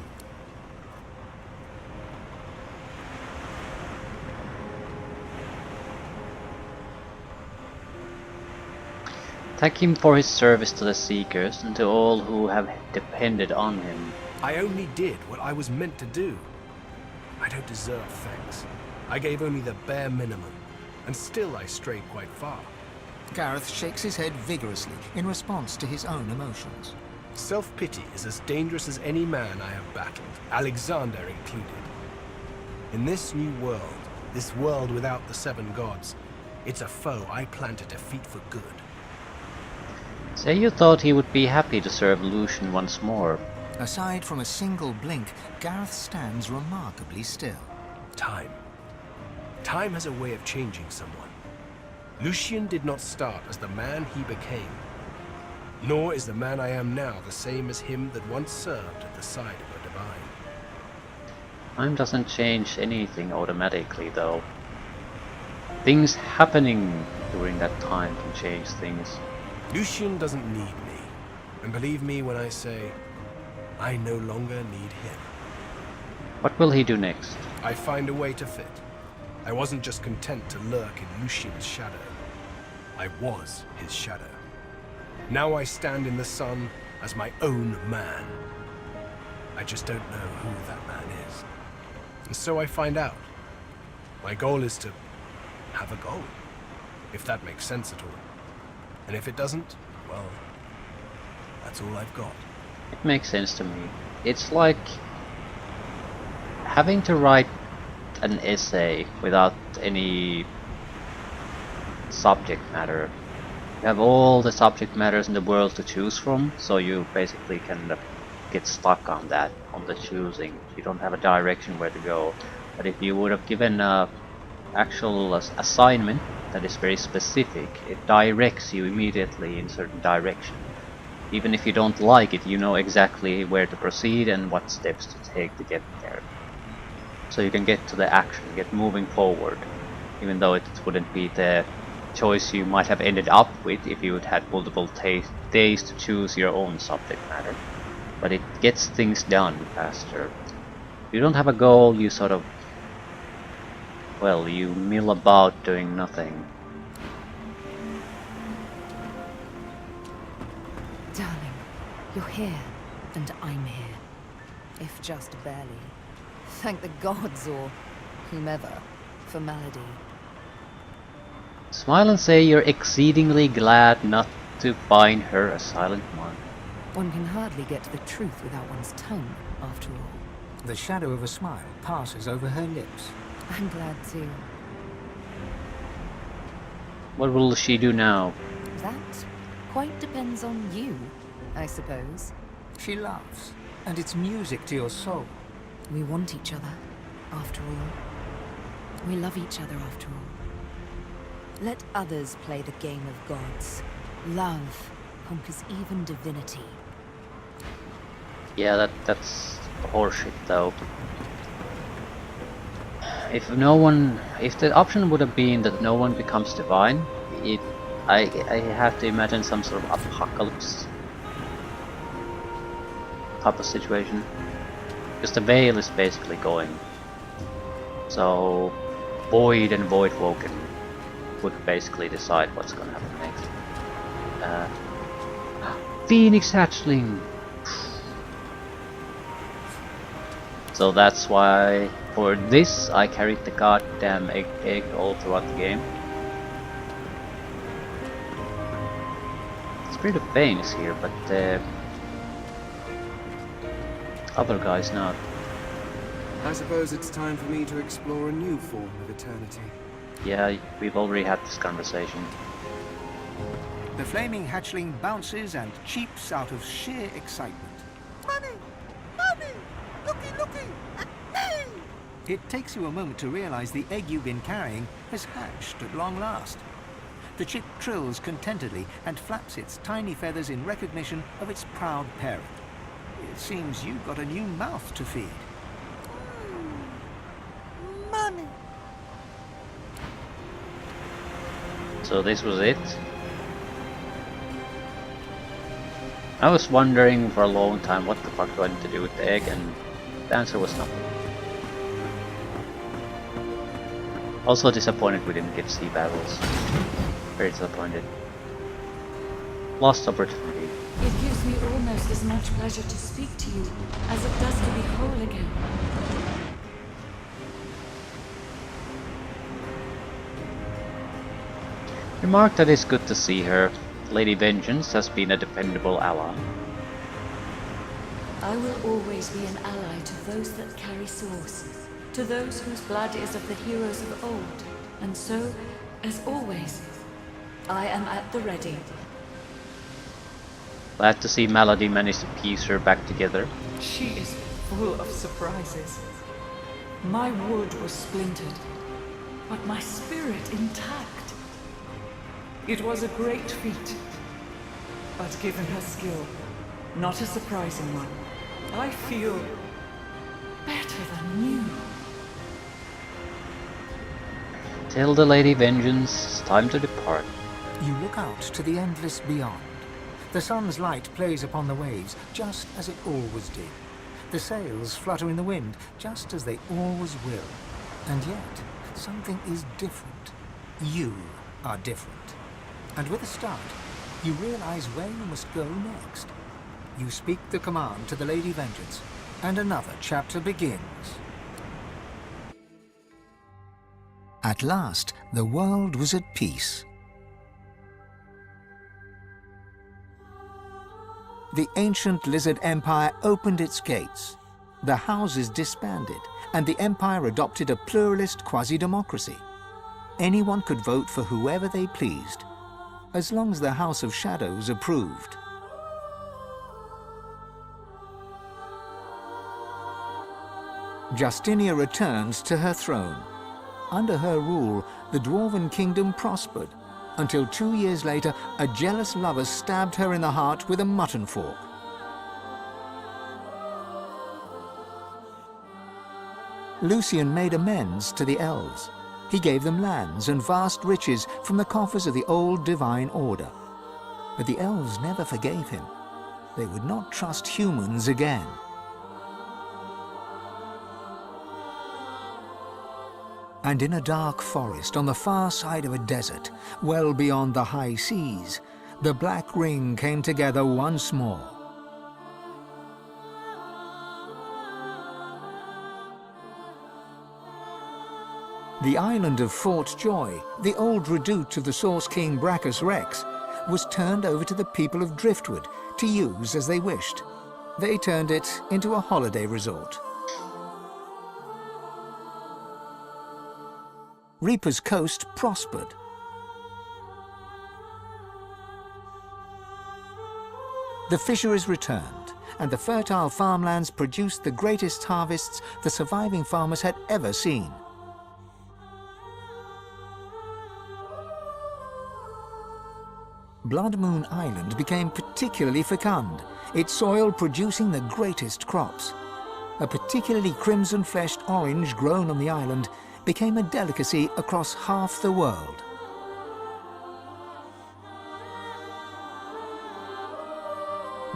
Thank him for his service to the Seekers and to all who have depended on him. I only did what I was meant to do. I don't deserve thanks. I gave only the bare minimum. And still I strayed quite far. Gareth shakes his head vigorously in response to his own emotions. Self-pity is as dangerous as any man I have battled, Alexander included. In this new world, this world without the seven gods, it's a foe I plan to defeat for good. Say you thought he would be happy to serve Lucian once more. Aside from a single blink, Gareth stands remarkably still. Time. Time has a way of changing someone. Lucian did not start as the man he became. Nor is the man I am now the same as him that once served at the side of a divine. Time doesn't change anything automatically, though. Things happening during that time can change things. Lucian doesn't need me. And believe me when I say, I no longer need him. What will he do next? I find a way to fit. I wasn't just content to lurk in Lucian's shadow. I was his shadow. Now I stand in the sun as my own man. I just don't know who that man is. And so I find out. My goal is to have a goal, if that makes sense at all. And if it doesn't, well, that's all I've got. It makes sense to me. It's like having to write an essay without any subject matter. You have all the subject matters in the world to choose from, so you basically can get stuck on that, on the choosing. You don't have a direction where to go. But if you would have given a actual assignment that is very specific, it directs you immediately in a certain direction. Even if you don't like it, you know exactly where to proceed and what steps to take to get there. So you can get to the action, get moving forward, even though it wouldn't be the choice you might have ended up with if you had had multiple days to choose your own subject matter. But it gets things done faster. If you don't have a goal, you sort of, well, you mill about doing nothing. Darling, you're here, and I'm here. If just barely. Thank the gods, or whomever, for Malady. Smile and say you're exceedingly glad not to find her a silent one. One can hardly get to the truth without one's tongue, after all. The shadow of a smile passes over her lips. I'm glad too. What will she do now? That quite depends on you, I suppose. She laughs, and it's music to your soul. We want each other, after all. We love each other, after all. Let others play the game of gods. Love conquers even divinity. Yeah, that's horseshit though. If the option would have been that no one becomes divine, I have to imagine some sort of apocalypse type of situation. Because the veil is basically going. So Void and Voidwoken would basically decide what's gonna happen next. Phoenix Hatchling! So that's why for this I carried the goddamn egg all throughout the game. Spirit of Pain is here, but other guys not. I suppose it's time for me to explore a new form of eternity. Yeah, we've already had this conversation. The flaming hatchling bounces and cheeps out of sheer excitement. Mummy! Mummy! Looky, looky! Hey! It takes you a moment to realize the egg you've been carrying has hatched at long last. The chick trills contentedly and flaps its tiny feathers in recognition of its proud parent. It seems you've got a new mouth to feed. Mummy! So this was it. I was wondering for a long time what the fuck do I need to do with the egg, and the answer was nothing. Also disappointed we didn't get sea battles. Very disappointed. Lost opportunity. It gives me almost as much pleasure to speak to you as it does to be whole again. Remark that it's good to see her. Lady Vengeance has been a dependable ally. I will always be an ally to those that carry swords, to those whose blood is of the heroes of old. And so, as always, I am at the ready. Glad to see Malady managed to piece her back together. She is full of surprises. My wood was splintered, but my spirit intact. It was a great feat, but given her skill, not a surprising one. I feel better than new. Tell the Lady Vengeance it's time to depart. You look out to the endless beyond. The sun's light plays upon the waves, just as it always did. The sails flutter in the wind, just as they always will. And yet, something is different. You are different. And with a start, you realize where you must go next. You speak the command to the Lady Vengeance, and another chapter begins. At last, the world was at peace. The ancient Lizard Empire opened its gates. The houses disbanded, and the Empire adopted a pluralist quasi-democracy. Anyone could vote for whoever they pleased, as long as the House of Shadows approved. Justinia returned to her throne. Under her rule, the Dwarven kingdom prospered, until 2 years later, a jealous lover stabbed her in the heart with a mutton fork. Lucian made amends to the elves. He gave them lands and vast riches from the coffers of the old divine order. But the elves never forgave him. They would not trust humans again. And in a dark forest on the far side of a desert, well beyond the high seas, the Black Ring came together once more. The island of Fort Joy, the old redoubt of the Source King Brachus Rex, was turned over to the people of Driftwood to use as they wished. They turned it into a holiday resort. Reaper's Coast prospered. The fisheries returned, and the fertile farmlands produced the greatest harvests the surviving farmers had ever seen. Blood Moon Island became particularly fecund, its soil producing the greatest crops. A particularly crimson-fleshed orange grown on the island became a delicacy across half the world.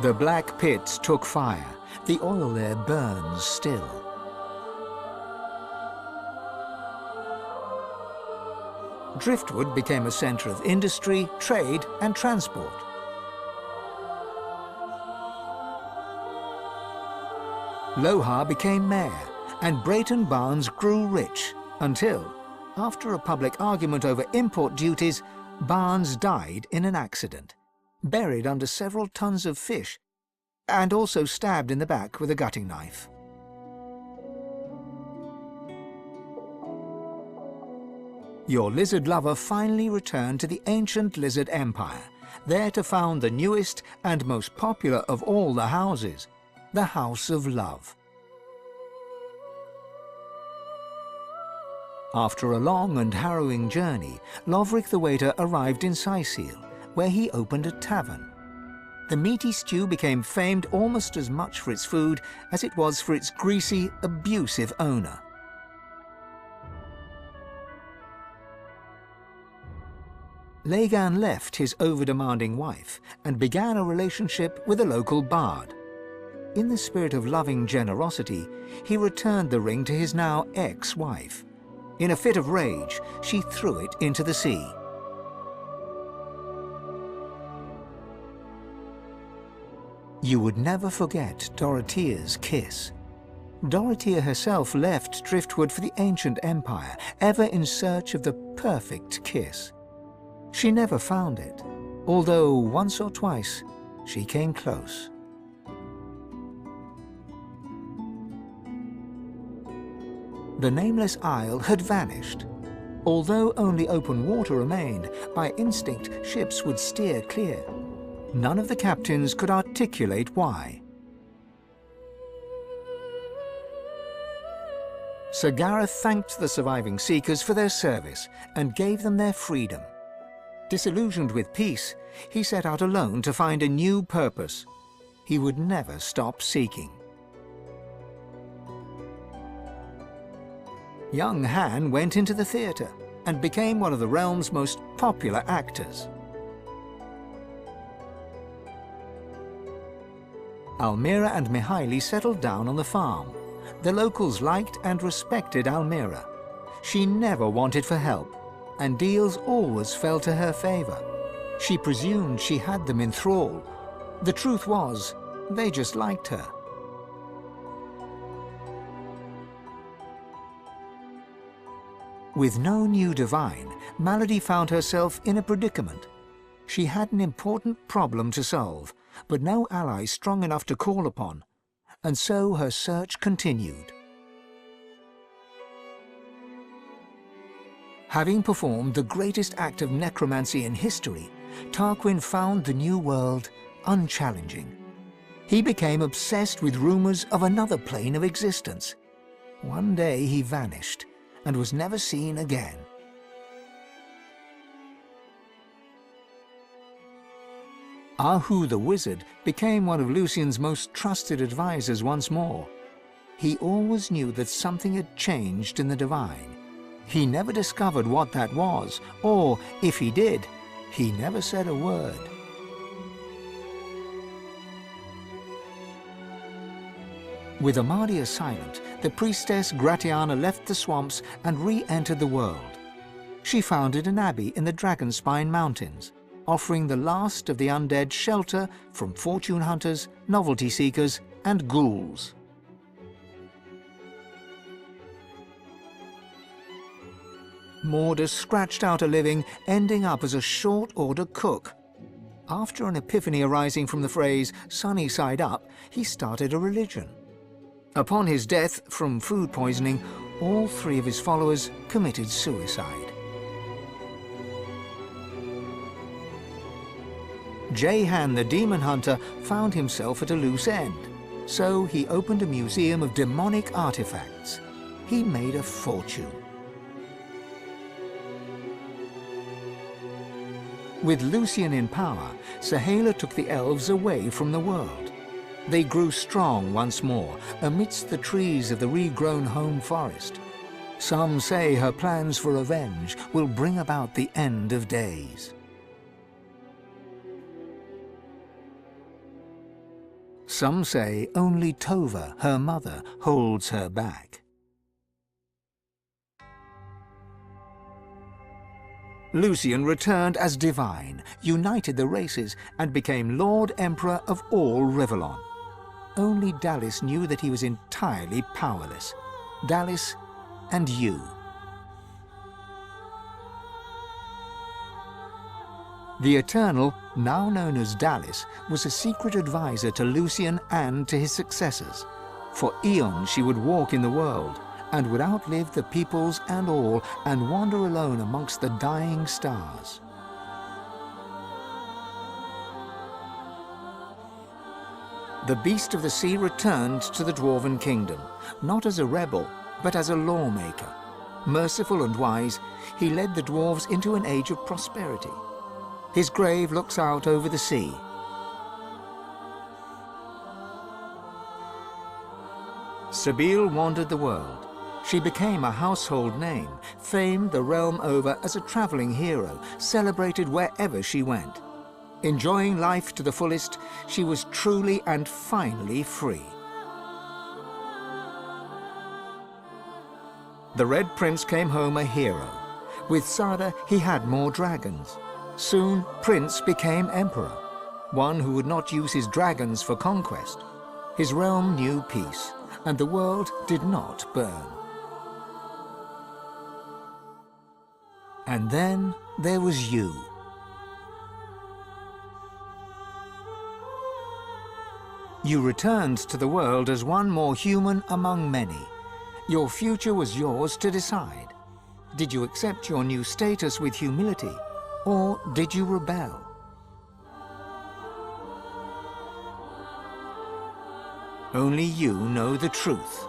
The black pits took fire. The oil there burns still. Driftwood became a centre of industry, trade and transport. Lohar became mayor, and Brayton Barnes grew rich, until, after a public argument over import duties, Barnes died in an accident, buried under several tons of fish, and also stabbed in the back with a gutting knife. Your lizard lover finally returned to the ancient Lizard Empire, there to found the newest and most popular of all the houses, the House of Love. After a long and harrowing journey, Lovric the Waiter arrived in Sicil, where he opened a tavern. The meaty stew became famed almost as much for its food as it was for its greasy, abusive owner. Lagan left his over-demanding wife and began a relationship with a local bard. In the spirit of loving generosity, he returned the ring to his now ex-wife. In a fit of rage, she threw it into the sea. You would never forget Dorothea's kiss. Dorothea herself left Driftwood for the ancient empire, ever in search of the perfect kiss. She never found it, although once or twice she came close. The nameless isle had vanished. Although only open water remained, by instinct ships would steer clear. None of the captains could articulate why. Sir Gareth thanked the surviving Seekers for their service and gave them their freedom. Disillusioned with peace, he set out alone to find a new purpose. He would never stop seeking. Young Han went into the theatre and became one of the realm's most popular actors. Almira and Mihaili settled down on the farm. The locals liked and respected Almira. She never wanted for help, and deals always fell to her favor. She presumed she had them in thrall. The truth was, they just liked her. With no new divine, Malady found herself in a predicament. She had an important problem to solve, but no ally strong enough to call upon, and so her search continued. Having performed the greatest act of necromancy in history, Tarquin found the new world unchallenging. He became obsessed with rumors of another plane of existence. One day he vanished and was never seen again. Ahu the wizard became one of Lucien's most trusted advisors once more. He always knew that something had changed in the divine. He never discovered what that was, or, if he did, he never said a word. With Amadia silent, the priestess Gratiana left the swamps and re-entered the world. She founded an abbey in the Dragonspine Mountains, offering the last of the undead shelter from fortune hunters, novelty seekers, and ghouls. Mordus scratched out a living, ending up as a short-order cook. After an epiphany arising from the phrase "sunny side up," he started a religion. Upon his death from food poisoning, all 3 of his followers committed suicide. Jehan the demon hunter found himself at a loose end, so he opened a museum of demonic artifacts. He made a fortune. With Lucien in power, Sahala took the elves away from the world. They grew strong once more amidst the trees of the regrown home forest. Some say her plans for revenge will bring about the end of days. Some say only Tova, her mother, holds her back. Lucien returned as divine, united the races, and became Lord Emperor of all Rivellon. Only Dallis knew that he was entirely powerless. Dallis and you. The Eternal, now known as Dallis, was a secret advisor to Lucien and to his successors. For eons she would walk in the world, and would outlive the peoples and all, and wander alone amongst the dying stars. The Beast of the Sea returned to the Dwarven Kingdom, not as a rebel, but as a lawmaker. Merciful and wise, he led the dwarves into an age of prosperity. His grave looks out over the sea. Sabine wandered the world. She became a household name, famed the realm over as a traveling hero, celebrated wherever she went. Enjoying life to the fullest, she was truly and finally free. The Red Prince came home a hero. With Sada, he had more dragons. Soon, Prince became Emperor, one who would not use his dragons for conquest. His realm knew peace, and the world did not burn. And then there was you. You returned to the world as one more human among many. Your future was yours to decide. Did you accept your new status with humility, or did you rebel? Only you know the truth.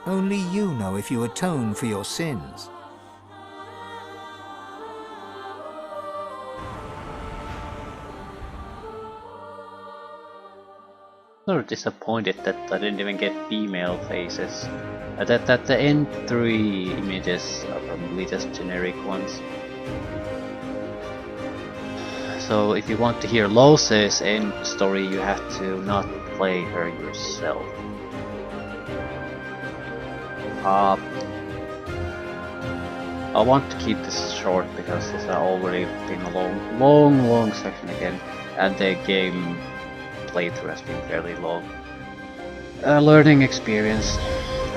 Only you know if you atone for your sins. Sort of disappointed that I didn't even get female faces. That the end 3 images are probably just generic ones. So if you want to hear Lose's end story, you have to not play her yourself. I want to keep this short because this has already been a long section again, and the game playthrough has been fairly long. Learning experience.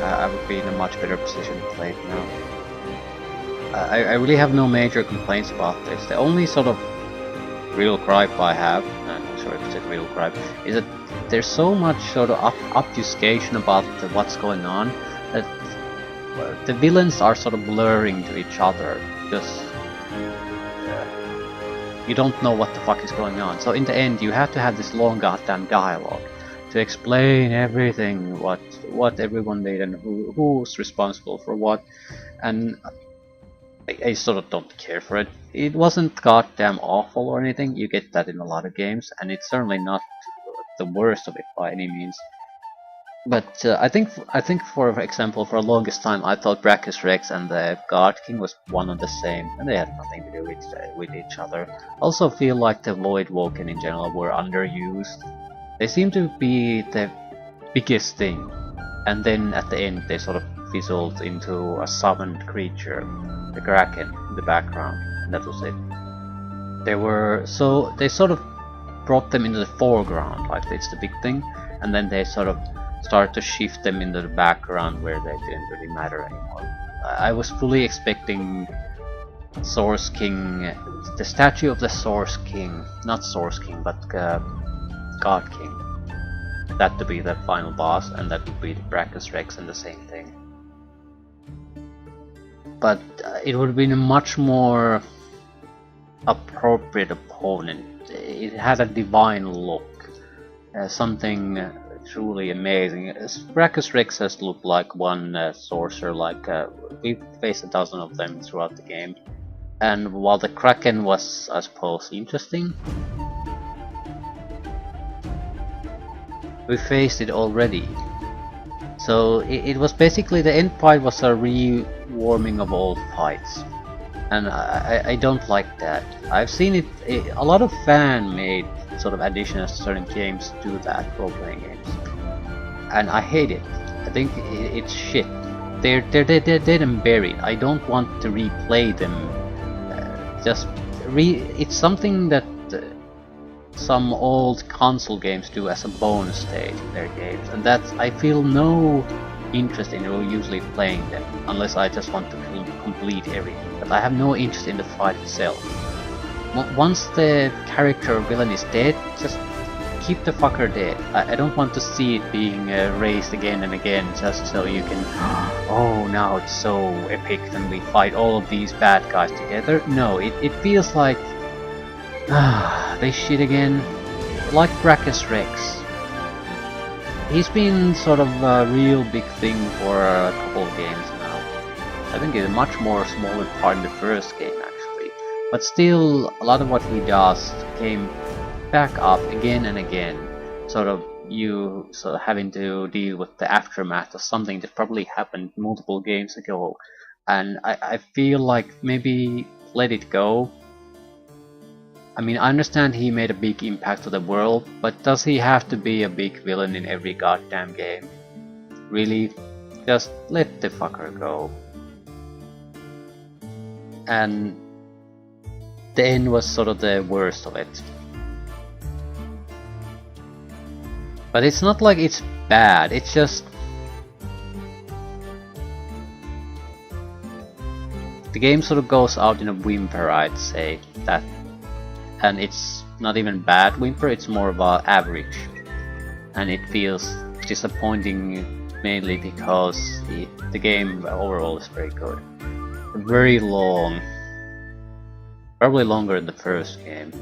I would be in a much better position to play it now. I really have no major complaints about this. The only sort of real gripe I have, I'm not sure if it's a real gripe, is that there's so much sort of obfuscation about what's going on that the villains are sort of blurring to each other because you don't know what the fuck is going on. So in the end, you have to have this long goddamn dialogue to explain everything, what everyone did and who's responsible for what, and I sort of don't care for it. It wasn't goddamn awful or anything. You get that in a lot of games, and it's certainly not the worst of it by any means. But I think for example, for the longest time, I thought Brachus Rex and the God King was one and the same, and they had nothing to do with each other. Also feel like the Void Woken in general were underused. They seem to be the biggest thing, and then at the end they sort of fizzled into a summoned creature, the Kraken, in the background, and that was it. They sort of brought them into the foreground, like it's the big thing, and then they sort of started to shift them into the background where they didn't really matter anymore. I was fully expecting Source King, the statue of the Source King, not Source King, but God King, that to be the final boss, and that would be the Brachus Rex and the same thing. But it would have been a much more appropriate opponent. It had a divine look, something truly amazing. Brachus Rex has looked like one sorcerer, like we faced 1,000 of them throughout the game. And while the Kraken was, I suppose, interesting, we faced it already. So it was basically, the end fight was a rewarming of old fights, and I don't like that. I've seen it, a lot of fan-made sort of additions to certain games do that, role-playing games, and I hate it. I think it's shit. They're dead and buried. I don't want to replay them. It's something that some old console games do as a bonus stage in their games, and I feel no interest in usually playing them unless I just want to complete everything. But I have no interest in the fight itself. Once the character or villain is dead, just keep the fucker dead. I don't want to see it being raised again and again just so you can, oh, now it's so epic and we fight all of these bad guys together. No, it feels like, they shit again. Like Brachus Rex. He's been sort of a real big thing for a couple of games now. I think it's a much more smaller part in the first game actually. But still, a lot of what he does came back up again and again. Sort of having to deal with the aftermath of something that probably happened multiple games ago. And I feel like maybe let it go. I mean, I understand he made a big impact to the world, but does he have to be a big villain in every goddamn game? Really? Just let the fucker go. And the end was sort of the worst of it. But it's not like it's bad, it's just... the game sort of goes out in a whimper, I'd say, that. And it's not even bad whimper, it's more of a average. And it feels disappointing mainly because the game overall is very good. Very long. Probably longer than the first game.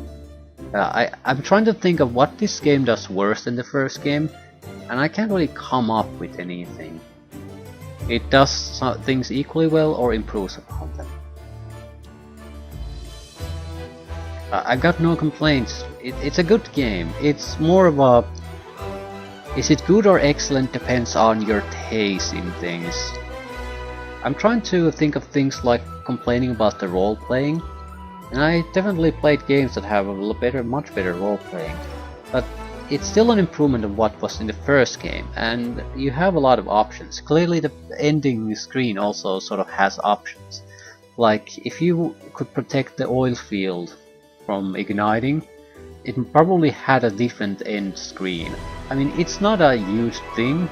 I'm trying to think of what this game does worse than the first game, and I can't really come up with anything. It does things equally well or improves upon them. I've got no complaints. It's a good game. It's more of a... is it good or excellent depends on your taste in things. I'm trying to think of things like complaining about the role-playing, and I definitely played games that have a much better role-playing, but it's still an improvement of what was in the first game, and you have a lot of options. Clearly the ending screen also sort of has options. Like, if you could protect the oil field from igniting, it probably had a different end screen. I mean, it's not a huge thing,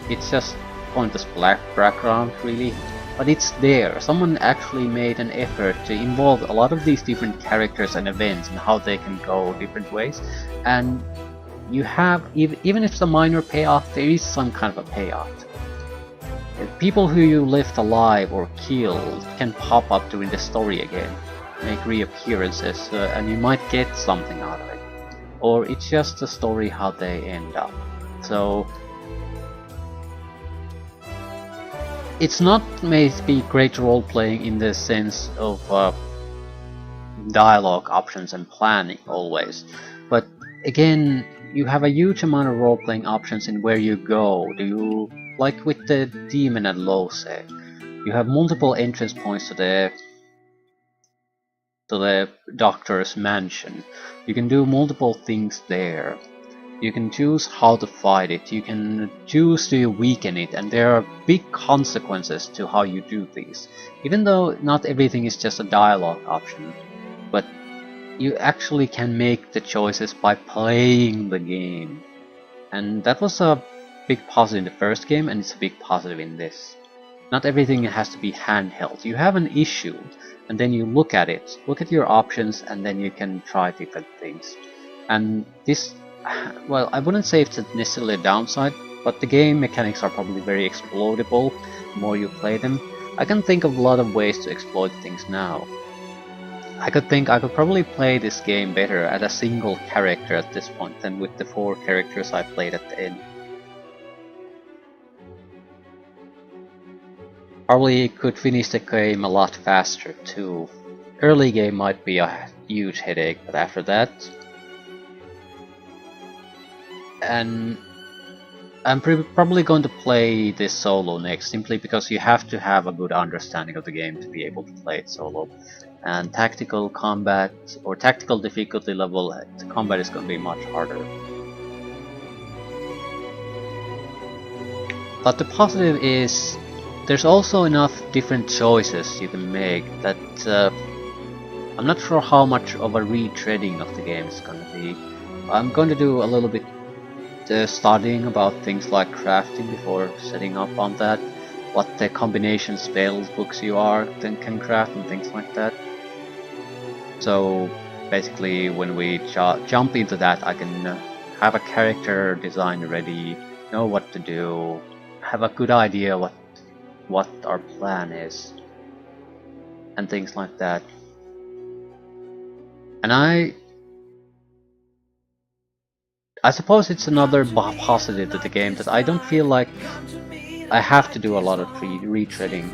it's just pointless black background really, but it's there. Someone actually made an effort to involve a lot of these different characters and events and how they can go different ways, and you have, even if it's a minor payoff, there is some kind of a payoff. People who you left alive or killed can pop up during the story again, make reappearances, and you might get something out of it. Or it's just a story how they end up. So it's not made to be great role-playing in the sense of dialogue options and planning always, but again, you have a huge amount of role-playing options in where you go. Do you, like with the demon and Lose, you have multiple entrance points to the doctor's mansion. You can do multiple things there. You can choose how to fight it, you can choose to weaken it, and there are big consequences to how you do these. Even though not everything is just a dialogue option, but you actually can make the choices by playing the game. And that was a big positive in the first game, and it's a big positive in this. Not everything has to be handheld. You have an issue, and then you look at it, look at your options, and then you can try different things. And this, well, I wouldn't say it's necessarily a downside, but the game mechanics are probably very exploitable the more you play them. I can think of a lot of ways to exploit things now. I could probably play this game better as a single character at this point than with the 4 characters I played at the end. Probably could finish the game a lot faster too. Early game might be a huge headache, but after that... And I'm probably going to play this solo next, simply because you have to have a good understanding of the game to be able to play it solo. And tactical combat, or tactical difficulty level, the combat is going to be much harder. But the positive is, there's also enough different choices you can make that I'm not sure how much of a retreading of the game is going to be. I'm going to do a little bit studying about things like crafting before setting up on that, what the combination spells books you are then can craft and things like that. So basically when we jump into that, I can have a character design ready, know what to do, have a good idea what our plan is, and things like that. And I suppose it's another positive to the game that I don't feel like I have to do a lot of retreading.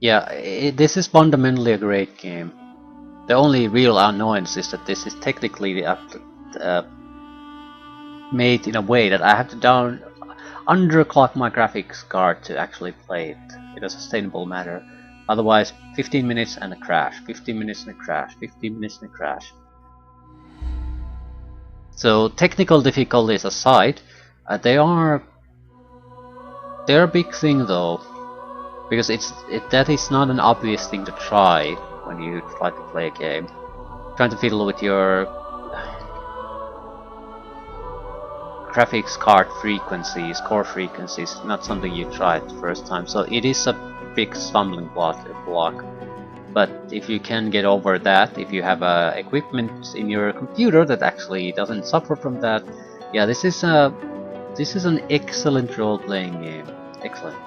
Yeah, this is fundamentally a great game. The only real annoyance is that this is technically made in a way that I have to underclock my graphics card to actually play it in a sustainable manner. Otherwise, 15 minutes and a crash, 15 minutes and a crash, 15 minutes and a crash. So technical difficulties aside, they are a big thing though, because that is not an obvious thing to try when you try to play a game. Trying to fiddle with your graphics card frequencies, core frequencies, not something you try the first time, so it is a big stumbling block. But if you can get over that, if you have equipment in your computer that actually doesn't suffer from that, yeah, this is an excellent role-playing game. Excellent.